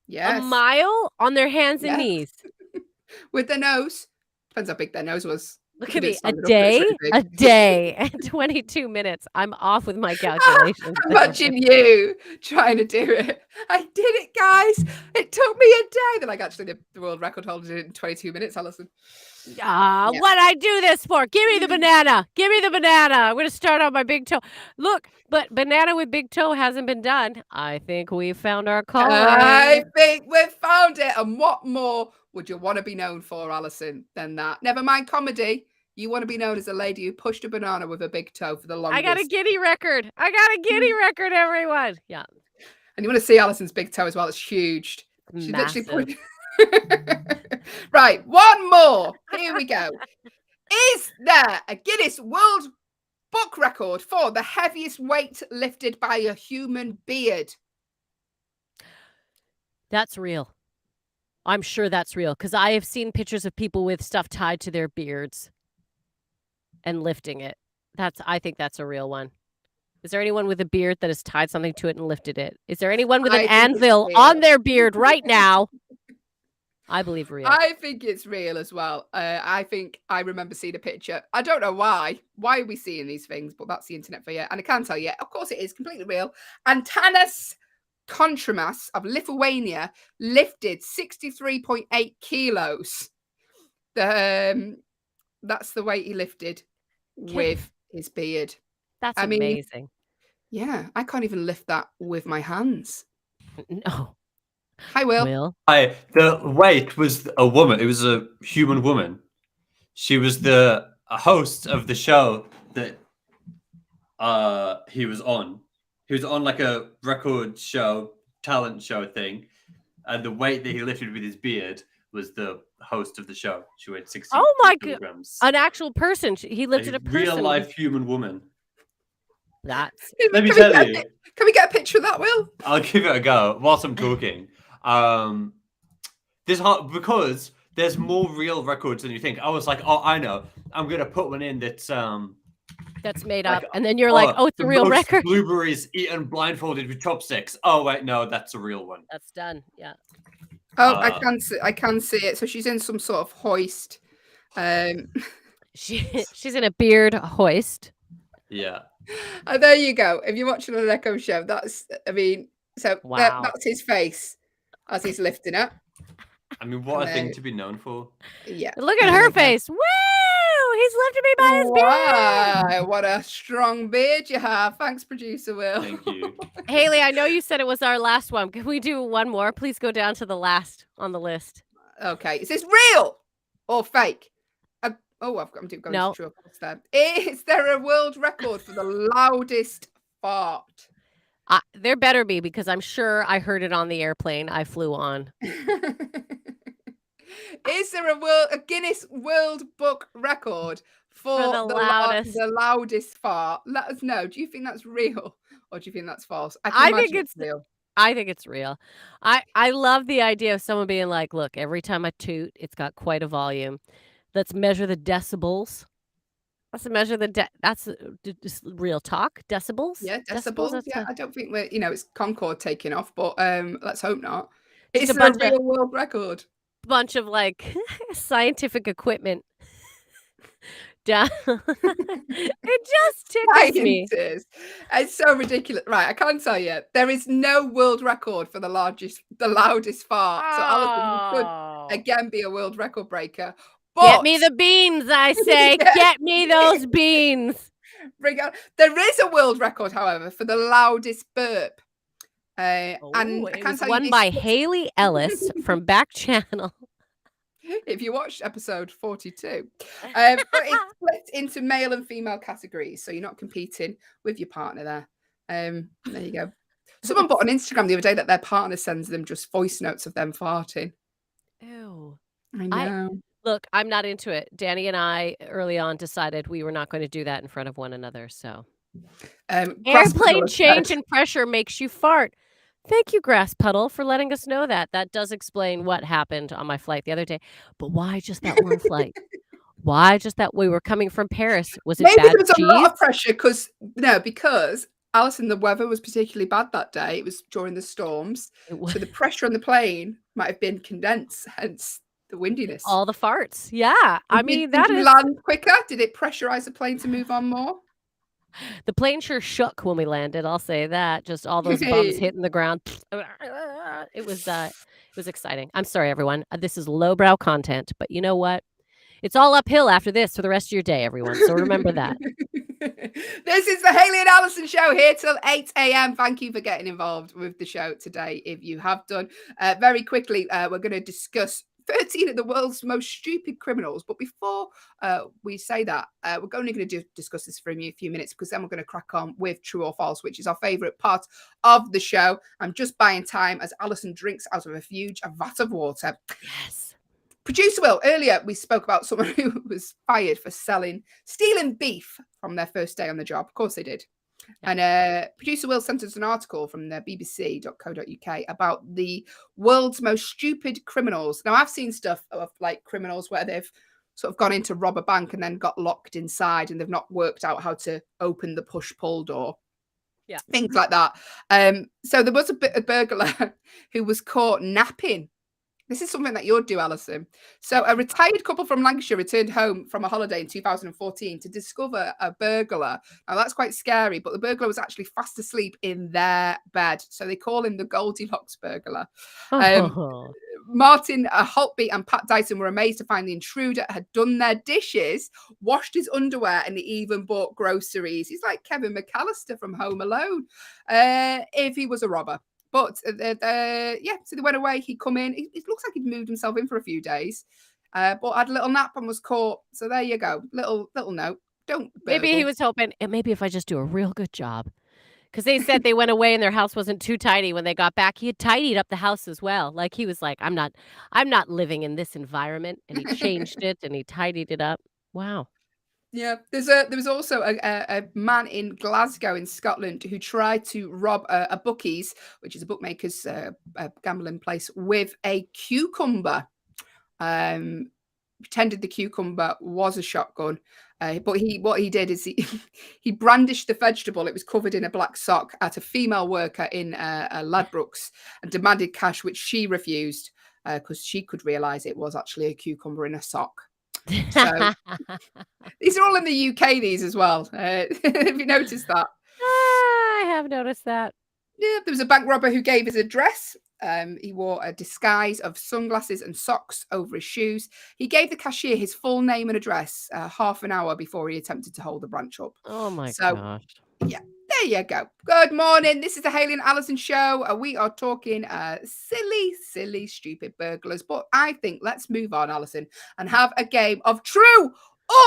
Yes. A mile on their hands and Yes. knees. With their nose. Depends how big their nose was. Look If at you me. didn't A stand it up, it's day? really big. A day and 22 minutes. I'm off with my calculations. Imagine you trying to do it. I did it, guys. It took me a day. They're like, actually, the world record holder did it in 22 minutes, Allyson. Yeah. What'd I do this for? Give me the banana. Give me the banana. I'm going to start on my big toe. Look, but banana with big toe hasn't been done. I think we found our calling. I think we've found it. And what more would you want to be known for, Allyson, than that? Never mind comedy. You want to be known as a lady who pushed a banana with a big toe for the longest. I got a giddy record. Everyone. Yeah. And you want to see Allison's big toe as well. It's huge. She Massive. literally Right, one more. Here we go. Is there a Guinness World Book record for the heaviest weight lifted by a human beard? That's real. I'm sure that's real because I have seen pictures of people with stuff tied to their beards and lifting it. I think that's a real one. Is there anyone with a beard that has tied something to it and lifted it? Is there anyone with an anvil on their beard right now? I believe real. I think it's real as well. I think I remember seeing a picture. I don't know why. Why are we seeing these things? But that's the internet for you. And I can tell you, of course it is completely real. Antanas Kontramas of Lithuania lifted 63.8 kilos. That's the weight he lifted with his beard. That's amazing. Yeah, I can't even lift that with my hands. No. Hi, Will. The weight was a woman. It was a human woman. She was the host of the show that he was on. He was on like a record show, talent show thing. And the weight that he lifted with his beard was the host of the show. She weighed 60 kilograms. An actual person. He lifted a person. Real life human woman. That's. Let me tell you. Can we get a picture of that, Will? I'll give it a go whilst I'm talking. Because there's more real records than you think. I was like, oh, I know. I'm gonna put one in that's made up, and then you're like, oh, it's a real record. Blueberries eaten blindfolded with chopsticks. Oh wait, no, that's a real one. That's done. Yeah. Oh, I can see it. So she's in some sort of hoist. She's in a beard hoist. Yeah. There you go. If you're watching an Echo show, that's that's his face as he's lifting it. I mean, what a thing to be known for. Yeah. Look at her face. Woo! He's lifted me by his beard. Wow, what a strong beard you have. Thanks, producer Will. Thank you. Haley, I know you said it was our last one. Can we do one more? Please go down to the last on the list. Okay. Is this real or fake? I'm going to go true. There. Is there a world record for the loudest fart? There better be, because I'm sure I heard it on the airplane I flew on. Is there a Guinness World Book record for the loudest fart? Let us know. Do you think that's real or do you think that's false? I think it's real. I think it's real. I love the idea of someone being like, look, every time I toot, it's got quite a volume. Let's measure the decibels. Let's measure that's just real talk. Decibels? Yeah, decibels. Yeah, I don't think it's Concorde taking off, but let's hope not. It's a real world record. Bunch of like scientific equipment down. It just tickles me. Scientists. It's so ridiculous. Right, I can't tell you. There is no world record for the loudest fart. So Alison, you could Oh. again be a world record breaker. Get But me the beans, I say. Yeah. Get me those beans. bring out. There is a world record, however, for the loudest burp. And Oh, I it can't was tell you won this by split- Hayley Ellis from Backchannel. if you watched episode 42. But it's split into male and female categories, so you're not competing with your partner there. There you go. Someone put on Instagram the other day that their partner sends them just voice notes of them farting. Ew. I know. Look, I'm not into it. Danny and I early on decided we were not going to do that in front of one another. So Grass airplane Puddle change said- and pressure makes you fart. Thank you, Grass Puddle, for letting us know that. That does explain what happened on my flight the other day. But why just that one flight? Why just that? We were coming from Paris. Was it Maybe bad there was a lot cheese? of pressure because Alison, the weather was particularly bad that day. It was during the storms. It was So the pressure on the plane might have been condensed, hence the windiness. all the farts. Yeah. I mean, Did that you is. land quicker? Did it pressurize the plane to move on more? The plane sure shook when we landed. I'll say that. Just all those bums Hey. hitting the ground. It was exciting. I'm sorry, everyone. This is lowbrow content, but you know what? It's all uphill after this for the rest of your day, everyone. So remember that. This is the Hayley and Alison show here till 8 a.m. Thank you for getting involved with the show today. If you have done, very quickly, we're going to discuss 13 of the world's most stupid criminals. But before we say that, we're only going to discuss this for a few minutes because then we're going to crack on with True or False, which is our favourite part of the show. I'm just buying time as Alison drinks out of a vat of water. Yes. Producer Will, earlier we spoke about someone who was fired for stealing beef from their first day on the job. Of course they did. Yeah. And Producer Will sent us an article from the bbc.co.uk about the world's most stupid criminals. Now, I've seen stuff of like criminals where they've sort of gone in to rob a bank and then got locked inside and they've not worked out how to open the push-pull door. Yeah. Things like that. So there was a burglar who was caught napping. This is something that you'll do, Alison. So a retired couple from Lancashire returned home from a holiday in 2014 to discover a burglar. Now, that's quite scary, but the burglar was actually fast asleep in their bed. So they call him the Goldilocks Burglar. Martin Holtby and Pat Dyson were amazed to find the intruder had done their dishes, washed his underwear, and even bought groceries. He's like Kevin McAllister from Home Alone, if he was a robber. But so they went away. He'd come in. It looks like he'd moved himself in for a few days, but had a little nap and was caught. So there you go. Little note. Don't. Maybe he was hoping, and maybe if I just do a real good job, because they said they went away and their house wasn't too tidy when they got back. He had tidied up the house as well. Like he was like, I'm not living in this environment, and he changed it and he tidied it up. Wow. Yeah, there was also a man in Glasgow in Scotland who tried to rob a bookies, which is a bookmaker's gambling place, with a cucumber. Pretended the cucumber was a shotgun, but what he did is he brandished the vegetable. It was covered in a black sock at a female worker in Ladbrokes and demanded cash, which she refused because she could realise it was actually a cucumber in a sock. So these are all in the UK, these as well. Have you noticed that? I have noticed that. Yeah, there was a bank robber who gave his address. He wore a disguise of sunglasses and socks over his shoes. He gave the cashier his full name and address half an hour before he attempted to hold the branch up. Oh my gosh. Yeah. There you go. Good morning. This is the Hayley and Alison show. We are talking silly, stupid burglars. But I think let's move on, Alison, and have a game of true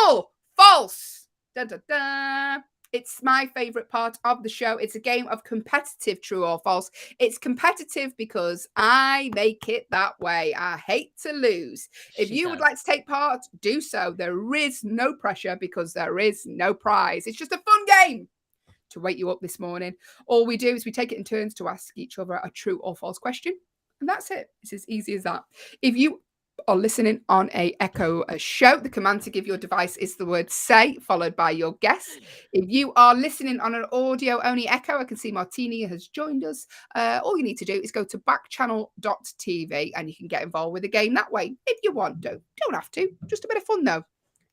or false. Da, da, da. It's my favourite part of the show. It's a game of competitive true or false. It's competitive because I make it that way. I hate to lose. If you would like to take part, do so. There is no pressure because there is no prize. It's just a fun game to wake you up this morning. All we do is we take it in turns to ask each other a true or false question. And that's it. It's as easy as that. If you are listening on a Echo show, the command to give your device is the word say, followed by your guess. If you are listening on an audio only Echo, I can see Martini has joined us. All you need to do is go to backchannel.tv and you can get involved with the game that way if you want to. Don't have to. Just a bit of fun though,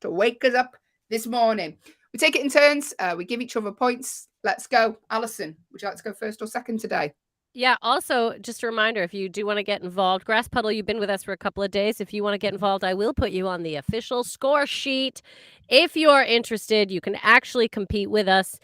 to wake us up this morning. We take it in turns. We give each other points. Let's go. Allyson, would you like to go first or second today? Yeah, also, just a reminder, if you do want to get involved, Grass Puddle, you've been with us for a couple of days. If you want to get involved, I will put you on the official score sheet. If you are interested, you can actually compete with us.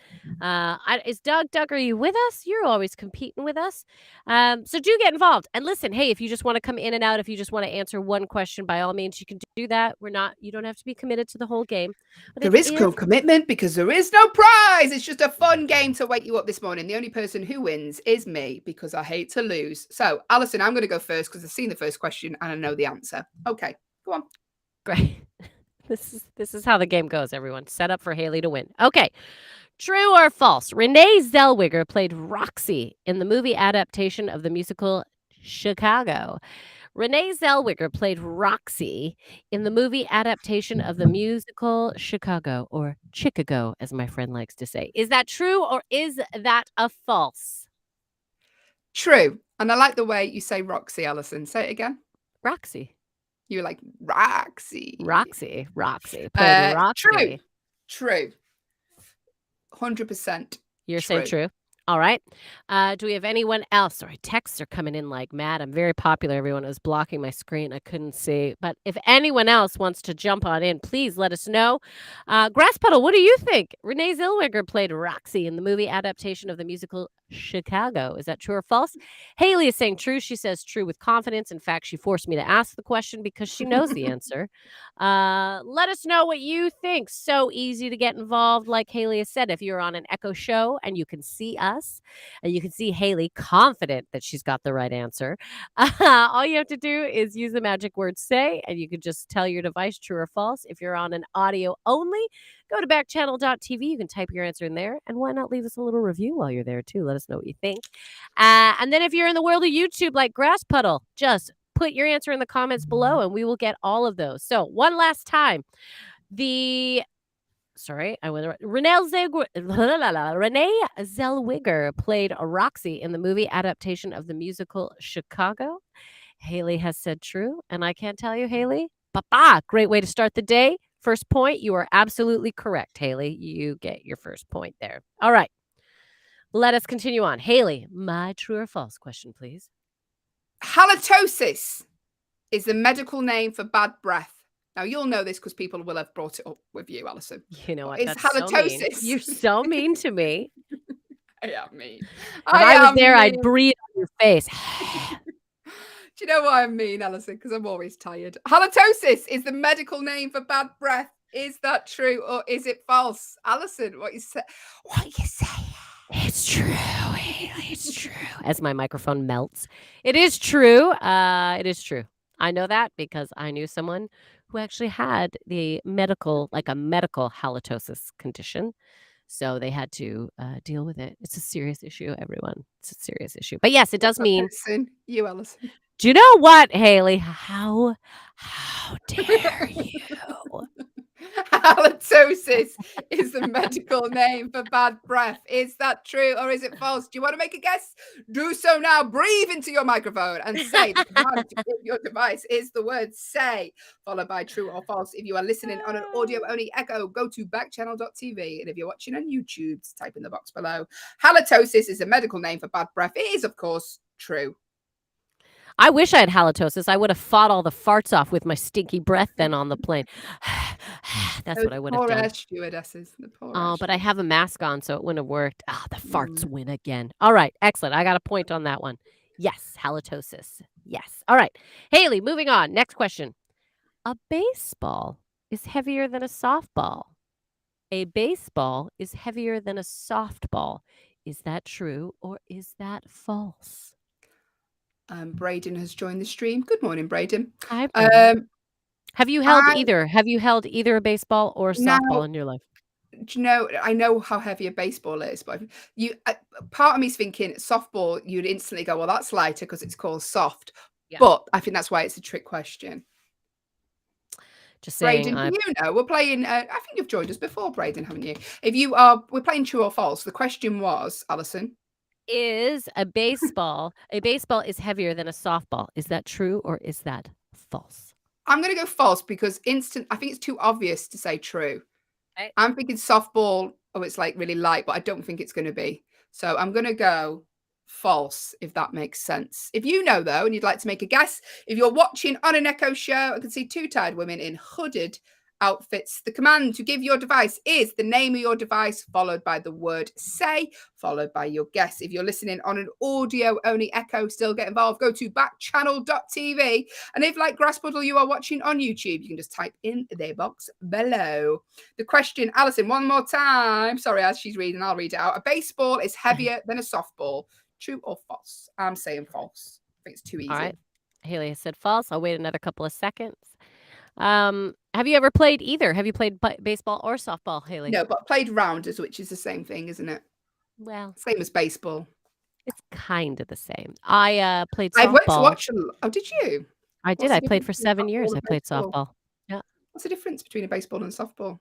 Is Doug, are you with us? You're always competing with us. So do get involved. And listen, hey, if you just want to come in and out, if you just want to answer one question, by all means, you can do that. You don't have to be committed to the whole game. But There is no commitment because there is no prize. It's just a fun game to wake you up this morning. The only person who wins is me because I hate to lose. So, Allyson, I'm going to go first because I've seen the first question and I know the answer. Okay, go on. Great. This is how the game goes, everyone. Set up for Hayley to win. Okay. True or false? Renee Zellweger played Roxy in the movie adaptation of the musical Chicago. Renee Zellweger played Roxy in the movie adaptation of the musical Chicago, or Chicago, as my friend likes to say. Is that true or is that a false? True. And I like the way you say Roxy, Allyson. Say it again. Roxy. You're like Roxy. Roxy. Played Roxy. True. 100%. You're saying true. All right. Do we have anyone else? Sorry, texts are coming in like mad. I'm very popular. Everyone was blocking my screen. I couldn't see. But if anyone else wants to jump on in, please let us know. Grass Puddle, what do you think? Renee Zellweger played Roxy in the movie adaptation of the musical Chicago. Is that true or false? Hayley is saying true. She says true with confidence. In fact, she forced me to ask the question because she knows the answer. Let us know what you think. So easy to get involved. Like Hayley has said, if you're on an Echo show and you can see us and you can see Hayley confident that she's got the right answer, all you have to do is use the magic word say, and you can just tell your device true or false. If you're on an audio only, go to backchannel.tv. You can type your answer in there. And why not leave us a little review while you're there, too? Let us know what you think. And then if you're in the world of YouTube like Grass Puddle, just put your answer in the comments below and we will get all of those. So one last time. Renee Zellweger played Roxy in the movie adaptation of the musical Chicago. Hayley has said true. And I can't tell you, Hayley, great way to start the day. First point, you are absolutely correct, Hayley. You get your first point there. All right. Let us continue on. Hayley, my true or false question, please. Halitosis is the medical name for bad breath. Now, you'll know this because people will have brought it up with you, Allyson. You know what? It's That's halitosis. So mean. You're so mean to me. I am mean. If I was there, I'd breathe on your face. Do you know why I'm mean, Allyson? Because I'm always tired. Halitosis is the medical name for bad breath. Is that true or is it false? Allyson, what you say? It's true, Hayley. It's true. As my microphone melts. It is true. It is true. I know that because I knew someone who actually had a medical halitosis condition. So they had to deal with it. It's a serious issue, everyone. It's a serious issue. But yes, it does mean... You, Allyson. Do you know what, Hayley? How dare you? Halitosis is the medical name for bad breath. Is that true or is it false? Do you want to make a guess? Do so now. Breathe into your microphone and say the command to hit your device is the word say, followed by true or false. If you are listening on an audio-only Echo, go to backchannel.tv. And if you're watching on YouTube, type in the box below. Halitosis is the medical name for bad breath. It is, of course, true. I wish I had halitosis. I would have fought all the farts off with my stinky breath then on the plane. That's what I would have done. Poor stewardesses. But I have a mask on, so it wouldn't have worked. The farts win again. All right, excellent. I got a point on that one. Yes, halitosis. Yes. All right. Hayley, moving on. Next question. A baseball is heavier than a softball. A baseball is heavier than a softball. Is that true or is that false? Braden has joined the stream. Good morning, Braden. Hi, Braden. Have you held either? Have you held either a baseball or a softball in your life? Do you know, I know how heavy a baseball is, but part of me is thinking softball, you'd instantly go, well, that's lighter because it's called soft. Yeah. But I think that's why it's a trick question. Just saying. Braden, you know, we're playing, I think you've joined us before, Braden, haven't you? We're playing true or false. The question was, Allyson. Is a baseball is heavier than a softball. Is that true or is that false? I'm going to go false because I think it's too obvious to say true. Okay. I'm thinking softball. Oh, it's like really light, but I don't think it's going to be. So I'm going to go false, if that makes sense. If you know, though, and you'd like to make a guess, if you're watching on an Echo show, I can see two tired women in hooded outfits. The command to give your device is the name of your device, followed by the word say, followed by your guess. If you're listening on an audio-only Echo, still get involved. Go to backchannel.tv. And if, like Grasspuddle, you are watching on YouTube, you can just type in their box below. The question, Allyson, one more time. Sorry, as she's reading, I'll read it out. A baseball is heavier than a softball. True or false? I'm saying false. I think it's too easy. All right. Haley said false. I'll wait another couple of seconds. Have you ever played either? Have you played baseball or softball, Haley? No, but played rounders, which is the same thing, isn't it? Well, Same as baseball. it's kind of the same. I played I went to softball. watch. Oh, did you? I did. What's the I played difference for between 7 softball years. and I played baseball? softball. What's the difference between a baseball and softball?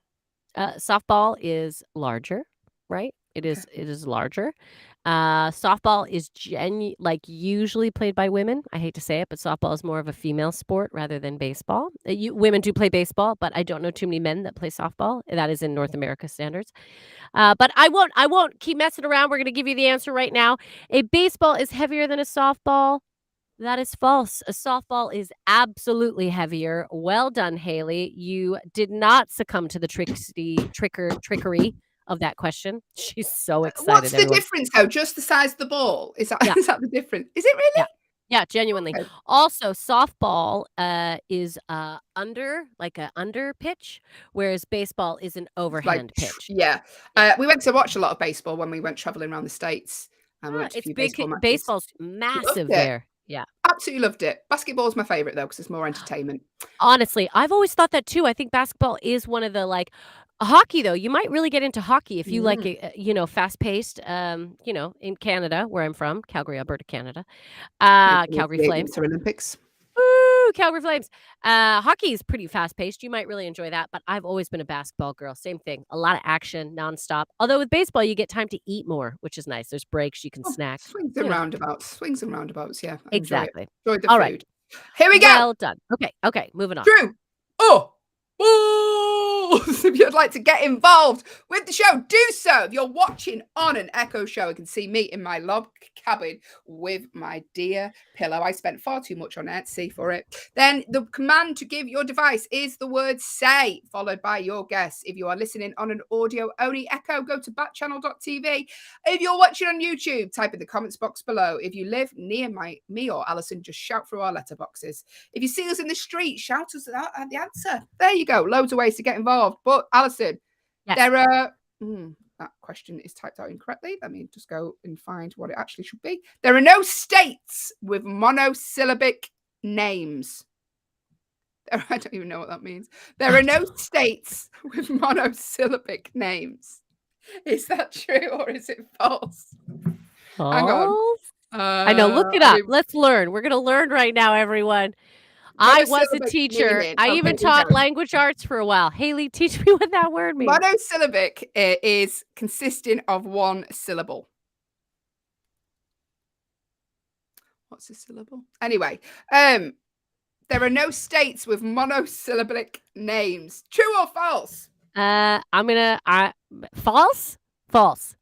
Softball is larger, right? It is larger. Softball is usually played by women. I hate to say it, but softball is more of a female sport rather than baseball. Women do play baseball, but I don't know too many men that play softball. That is in North America standards. But I won't keep messing around. We're going to give you the answer right now. A baseball is heavier than a softball. That is false. A softball is absolutely heavier. Well done, Haley. You did not succumb to the trickery of that question. She's so excited. What's the everyone. difference, though? Just the size of the ball? Is that Yeah. is that the difference? Is it really? Yeah, genuinely. Okay. Also, softball is under pitch, whereas baseball is an overhand pitch. Yeah. We went to watch a lot of baseball when we went traveling around the States. And we went to a It's few big. baseball matches. Baseball's massive it. there. Yeah. Absolutely loved it. Basketball's my favorite, though, because it's more entertainment. Honestly, I've always thought that too. I think basketball is one of the hockey though. You might really get into hockey if you like it, fast paced. In Canada, where I'm from, Calgary, Alberta, Canada. Calgary Flames. Winter Olympics. Woo, Calgary Flames. Hockey is pretty fast paced. You might really enjoy that, but I've always been a basketball girl. Same thing. A lot of action, nonstop. Although with baseball, you get time to eat more, which is nice. There's breaks. You can snack. Swings and roundabouts. Yeah. I Exactly. Enjoy the All food. right. Here we go. Well done. Okay. Moving on. True. If you'd like to get involved with the show, do so. If you're watching on an Echo show, you can see me in my log cabin with my dear pillow. I spent far too much on Etsy for it. Then the command to give your device is the word say, followed by your guess. If you are listening on an audio-only Echo, go to backchannel.tv. If you're watching on YouTube, type in the comments box below. If you live near me or Allyson, just shout through our letterboxes. If you see us in the street, shout us at the answer. There you go. Loads of ways to get involved. But Allyson, Yes. there are that question is typed out incorrectly. Let me just go and find what it actually should be. There are no states with monosyllabic names. I don't even know what that means. There are no states with monosyllabic names. Is that true or is it false? Hang on. I know. Look it up. Let's learn. We're going to learn right now, everyone. I was a teacher. meaning. I Okay, even here we taught go. language arts for a while. Haley, teach me what that word means. Monosyllabic is consisting of one syllable. What's a syllable? Anyway, there are no states with monosyllabic names. True or false? False? False.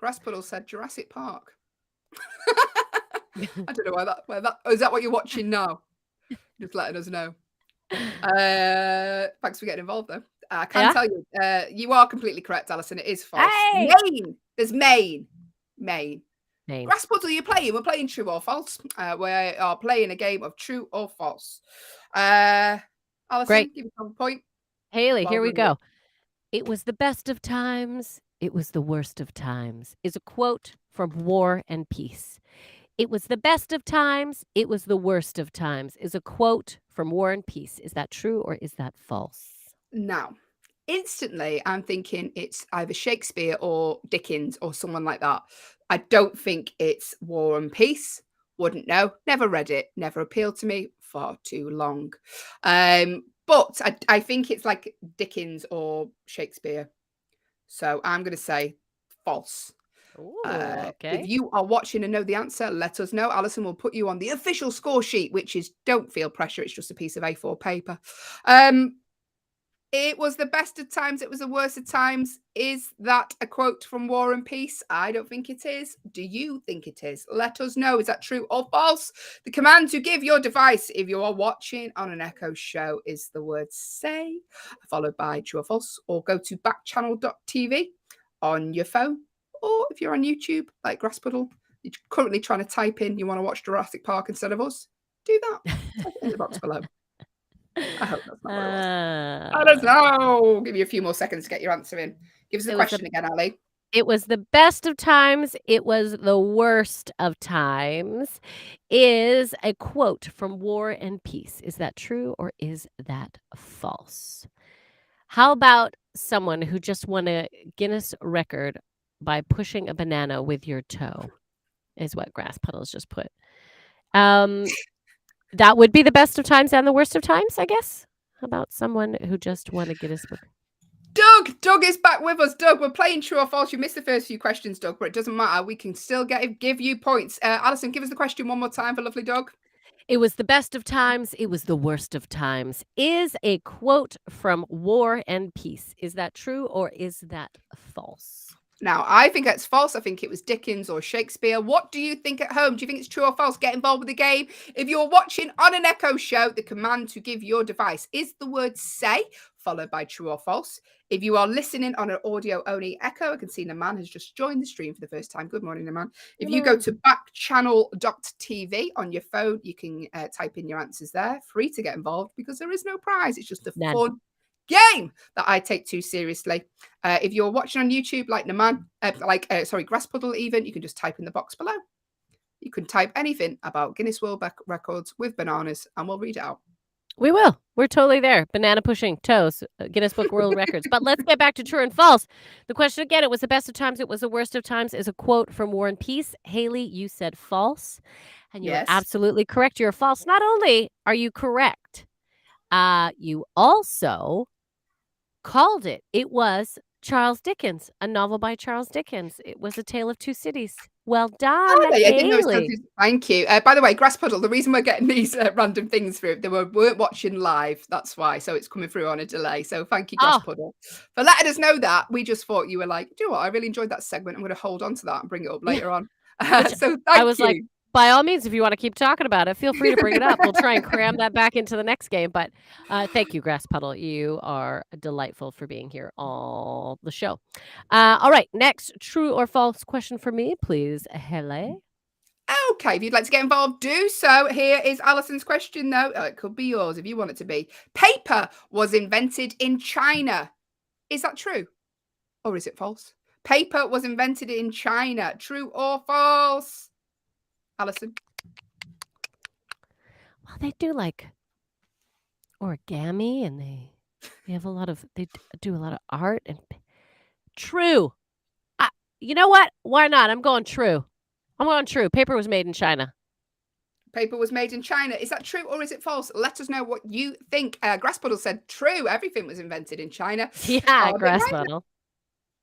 Grasspuddle said Jurassic Park. I don't know where that is that what you're watching now? Just letting us know. Thanks for getting involved though. I can tell you, you are completely correct, Allyson. It is false. Hey! Maine. There's Maine. Grasspuddle, are you playing? We're playing true or false. We are playing a game of true or false. Allyson, Great. give me 1 point. Haley, Well here we done. go. It was the best of times. It was the worst of times is a quote from War and Peace. It was the best of times. It was the worst of times is a quote from War and Peace. Is that true or is that false? Now, instantly, I'm thinking it's either Shakespeare or Dickens or someone like that. I don't think it's War and Peace. Wouldn't know. Never read it. Never appealed to me. Far too long. But I think it's like Dickens or Shakespeare. So I'm going to say false. Ooh, okay. If you are watching and know the answer, let us know. Allyson will put you on the official score sheet, which is don't feel pressure. It's just a piece of A4 paper. It was the best of times. It was the worst of times. Is that a quote from War and Peace? I don't think it is. Do you think it is? Let us know. Is that true or false? The command to give your device if you are watching on an Echo show is the word say, followed by true or false, or go to backchannel.tv on your phone. Or if you're on YouTube, like Grasspuddle, you're currently trying to type in you want to watch Jurassic Park instead of us, do that. Type it in the box below. I hope that's not what it was. I don't know. Give you a few more seconds to get your answer in. Give us the question again, Ali. It was the best of times. It was the worst of times. Is a quote from War and Peace. Is that true or is that false? How about someone who just won a Guinness record by pushing a banana with your toe? Is what Grasspuddle's just put. That would be the best of times and the worst of times, I guess. How about someone who just won a Guinness book? Doug is back with us. Doug, we're playing true or false. You missed the first few questions, Doug, but it doesn't matter. We can still give you points. Allyson, give us the question one more time for lovely Doug. It was the best of times. It was the worst of times. Is a quote from War and Peace. Is that true or is that false? Now, I think it's false. I think it was Dickens or Shakespeare. What do you think at home? Do you think it's true or false? Get involved with the game. If you're watching on an Echo show, the command to give your device is the word say, followed by true or false. If you are listening on an audio-only Echo, I can see Naman has just joined the stream for the first time. Good morning, Naman. If you go to backchannel.tv on your phone, you can type in your answers there. Free to get involved because there is no prize. It's just a fun game that I take too seriously. If you're watching on YouTube like Naman, Grasspuddle even, you can just type in the box below. You can type anything about Guinness World Records with bananas and we'll read it out. We will. We're totally there. Banana pushing toes, Guinness Book World Records. But let's get back to true and false. The question again, it was the best of times, it was the worst of times, is a quote from War and Peace. Hayley, you said false. And you're absolutely correct. You're false. Not only are you correct, you also called it. It was Charles Dickens, a novel by Charles Dickens. It was A Tale of Two Cities. Well done, Hayley. Thank you. By the way, Grasspuddle, the reason we're getting these random things through, they weren't watching live. That's why. So it's coming through on a delay. So thank you, Grasspuddle, for letting us know that. We just thought you were like, do you know what? I really enjoyed that segment. I'm going to hold on to that and bring it up later on. So thank you. Like, by all means, if you want to keep talking about it, feel free to bring it up. We'll try and cram that back into the next game. But thank you, Grasspuddle. You are delightful for being here all the show. All right. Next, true or false question for me, please, Hayley. Okay. If you'd like to get involved, do so. Here is Allison's question, though. It could be yours if you want it to be. Paper was invented in China. Is that true? Or is it false? Paper was invented in China. True or false? Allyson. Well, they do like origami and they have they do a lot of art and true. You know what? Why not? I'm going true. Paper was made in China. Paper was made in China. Is that true or is it false? Let us know what you think. Grasspuddle said true. Everything was invented in China. Yeah, Grasspuddle.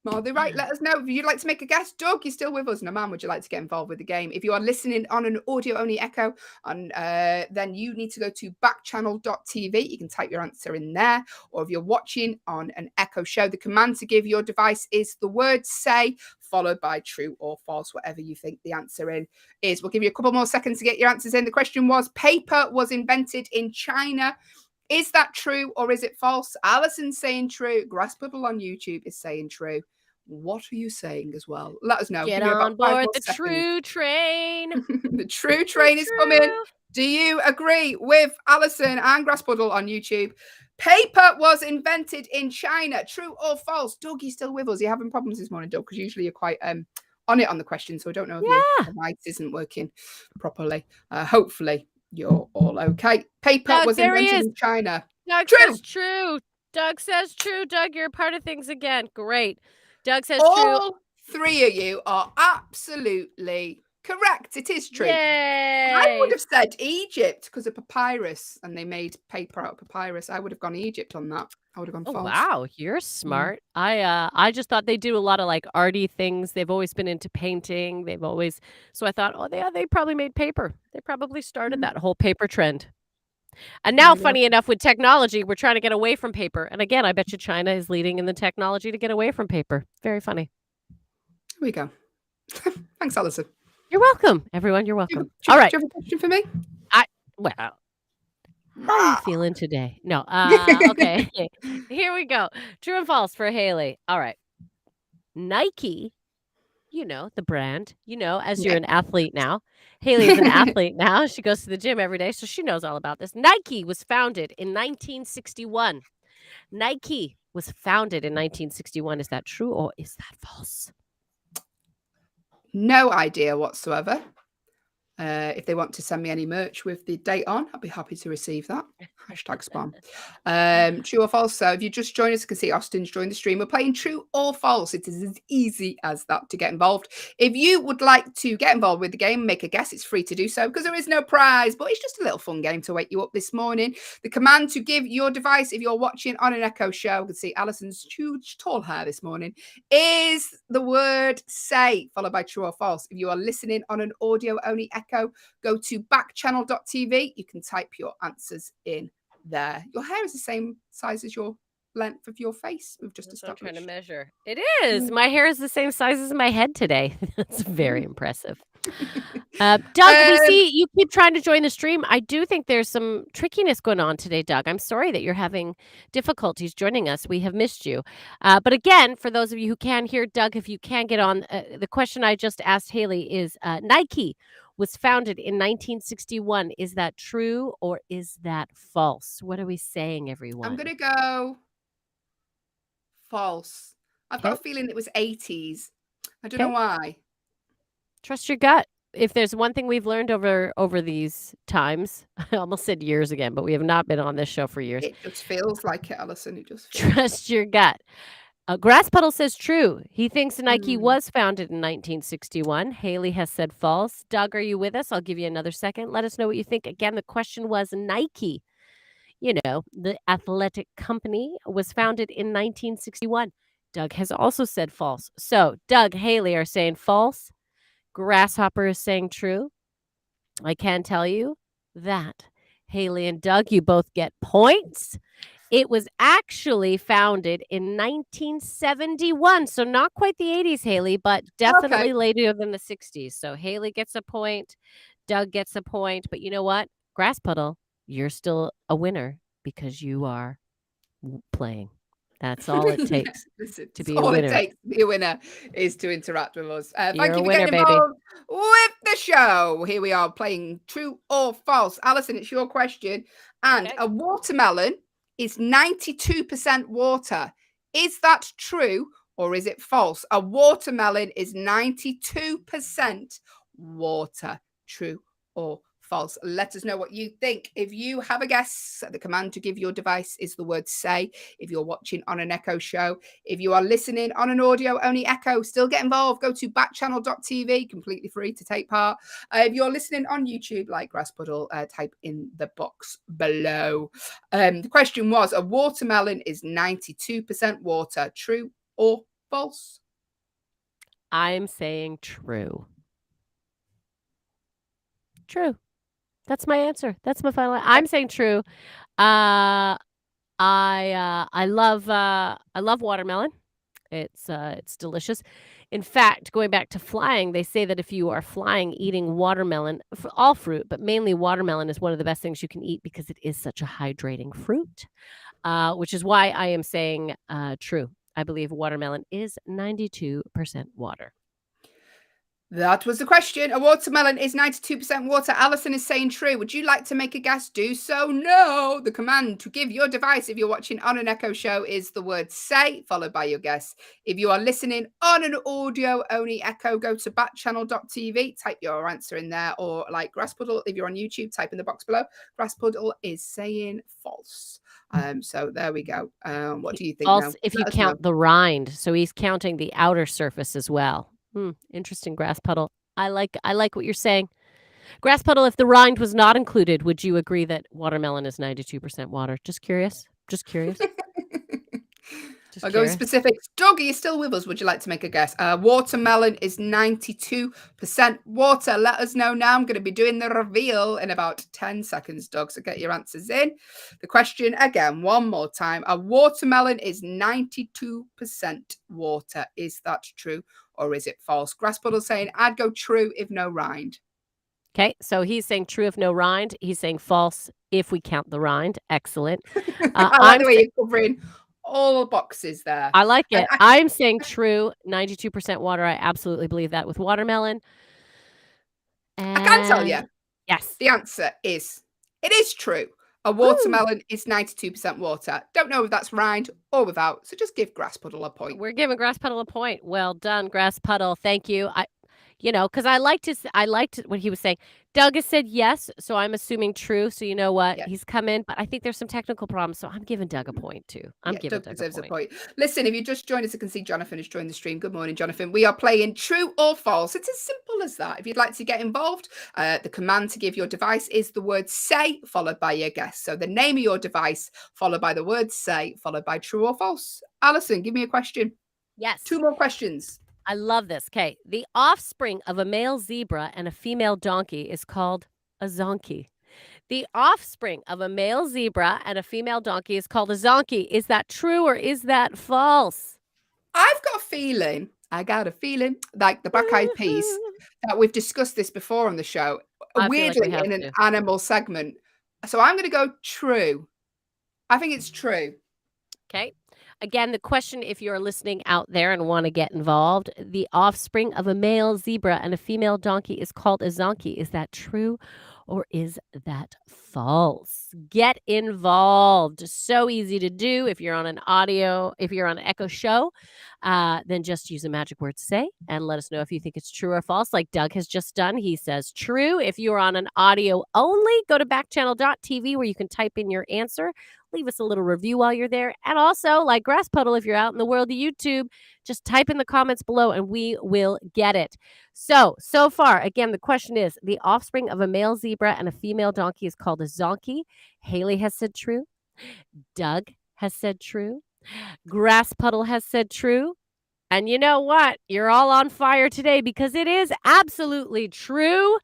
Are they right? Let us know. If you'd like to make a guess, Doug, you're still with us. Naman, would you like to get involved with the game? If you are listening on an audio-only Echo, then you need to go to backchannel.tv. You can type your answer in there. Or if you're watching on an Echo show, the command to give your device is the word say, followed by true or false, whatever you think the answer is. We'll give you a couple more seconds to get your answers in. The question was, paper was invented in China. Is that true or is it false? Allison's saying true. Grasspuddle on YouTube is saying true. What are you saying as well? Let us know. Get on board the true train. The true train is coming. Do you agree with Allyson and Grasspuddle on YouTube? Paper was invented in China. True or false? Doug, you still with us? You're having problems this morning, Doug, because usually you're quite on it on the question. So I don't know if your mic isn't working properly. Hopefully you're all okay. Paper was invented in China. Doug says true. Doug says true. Doug, you're a part of things again. Great. Doug says true. All three of you are absolutely correct. It is true. Yay. I would have said Egypt because of papyrus, and they made paper out of papyrus. I would have gone Egypt on that. I would have gone false. Wow, you're smart. I just thought they do a lot of like arty things. They've always been into painting. So I thought, they probably made paper. They probably started that whole paper trend. And now, Yeah. funny enough, with technology, we're trying to get away from paper. And again, I bet you China is leading in the technology to get away from paper. Very funny. Here we go. Thanks, Allyson. You're welcome, everyone. You're welcome. Do All right. you have a question for me? Well, how are you feeling today? No. Okay. Here we go. True and false for Hayley. All right. Nike, the brand, as you're Yeah. an athlete now. Hayley's an athlete now. She goes to the gym every day, so she knows all about this. Nike was founded in 1961. Nike was founded in 1961. Is that true or is that false? No idea whatsoever. If they want to send me any merch with the date on, I'd be happy to receive that. #spam. True or false? So if you just joined us, you can see Austin's joined the stream. We're playing true or false. It is as easy as that to get involved. If you would like to get involved with the game, make a guess, it's free to do so because there is no prize, but it's just a little fun game to wake you up this morning. The command to give your device, if you're watching on an Echo show, you can see Allison's huge tall hair this morning, is the word say, followed by true or false. If you are listening on an audio only Echo, go to backchannel.tv. You can type your answers in there. Your hair is the same size as your length of your face. We've just That's what I'm trying to established. measure. It is. My hair is the same size as my head today. That's very impressive. Doug, we see you keep trying to join the stream. I do think there's some trickiness going on today, Doug. I'm sorry that you're having difficulties joining us. We have missed you. But again, for those of you who can hear, Doug, if you can get on, the question I just asked Hayley is Nike was founded in 1961. Is that true or is that false? What are we saying, everyone? I'm going to go false. I've got a Okay. feeling it was 80s. I don't Okay. know why. Trust your gut. If there's one thing we've learned over these times, I almost said years again, but we have not been on this show for years. It just feels like it, Allyson. It just feels. Trust your gut. Grass Puddle says true. He thinks Nike Mm. was founded in 1961. Hayley has said false. Doug, are you with us? I'll give you another second. Let us know what you think. Again, the question was Nike. The athletic company was founded in 1961. Doug has also said false. So Doug, Hayley are saying false. Grasshopper is saying true. I can tell you that Hayley and Doug, you both get points. It was actually founded in 1971. So not quite the 80s, Hayley, but definitely later than the 60s. So Hayley gets a point. Doug gets a point. But you know what? Grass Puddle, you're still a winner because you are playing. That's all it takes Listen, to be a all winner. it takes to be a winner is to interact with us. Thank You're you a for winner, getting baby. involved with the show. Here we are playing true or false. Allyson, it's your question. And Okay. a watermelon is 92% water. Is that true or is it false? A watermelon is 92% water. True or false? Let us know what you think. If you have a guess, the command to give your device is the word say. If you're watching on an Echo show, if you are listening on an audio only Echo, still get involved. Go to backchannel.tv, completely free to take part. If you're listening on YouTube, like Grass Puddle, type in the box below. The question was, a watermelon is 92% water. True or false? I'm saying true. True. That's my answer. That's my final. I'm saying true. I love watermelon. It's delicious. In fact, going back to flying, they say that if you are flying, eating watermelon, for all fruit, but mainly watermelon is one of the best things you can eat because it is such a hydrating fruit. Which is why I am saying true. I believe watermelon is 92% water. That was the question. A watermelon is 92% water. Allyson is saying true. Would you like to make a guess? Do so. No. The command to give your device, if you're watching on an Echo show, is the word say, followed by your guess. If you are listening on an audio only Echo, go to backchannel.tv, type your answer in there, or like Grass Puddle, if you're on YouTube, type in the box below. Grass Puddle is saying false. So there we go. What do you think? False now? if you Let us count know. the rind. So he's counting the outer surface as well. Interesting, Grass Puddle. I like what you're saying. Grass Puddle, if the rind was not included, would you agree that watermelon is 92% water? Just curious. Just I'll go with specifics. Doug, are you still with us? Would you like to make a guess? Watermelon is 92% water. Let us know now. I'm going to be doing the reveal in about 10 seconds, Doug. So get your answers in. The question again, one more time. A watermelon is 92% water. Is that true or is it false? Grass Puddle saying, I'd go true if no rind. Okay, so he's saying true if no rind. He's saying false if we count the rind. Excellent. I like the way you're covering all boxes there. I like it. I'm saying true, 92% water. I absolutely believe that with watermelon. I can tell you. Yes. The answer is, it is true. A watermelon is 92% water. Don't know if that's rind or without, so just give Grass Puddle a point. We're giving Grass Puddle a point. Well done, Grass Puddle. Thank you. Because I liked what he was saying. Doug has said yes, so I'm assuming true. So you know what? Yes. He's come in, but I think there's some technical problems, so I'm giving Doug a point too. Doug deserves a point. Listen, if you just joined us, you can see Jonathan has joined the stream. Good morning, Jonathan. We are playing true or false. It's as simple as that. If you'd like to get involved, the command to give your device is the word say, followed by your guess. So the name of your device, followed by the word say, followed by true or false. Allyson, give me a question. Yes. 2 more questions. I love this. Okay. The offspring of a male zebra and a female donkey is called a zonkey. The offspring of a male zebra and a female donkey is called a zonkey. Is that true or is that false? I got a feeling, like the Black Eyed Peas, that we've discussed this before on the show, weirdly in an animal segment. So I'm going to go true. I think it's true. Okay. Again, the question, if you're listening out there and want to get involved, the offspring of a male zebra and a female donkey is called a zonkey. Is that true or is that false? Get involved. So easy to do. If you're on an Echo show, then just use a magic word say and let us know if you think it's true or false, like Doug has just done. He says true. If you're on an audio only, go to backchannel.tv where you can type in your answer. Leave us a little review while you're there. And also, like Grass Puddle, if you're out in the world of YouTube, just type in the comments below and we will get it. So far, again, the question is, the offspring of a male zebra and a female donkey is called a zonkey. Hayley has said true. Doug has said true. Grass Puddle has said true. And you know what? You're all on fire today because it is absolutely true.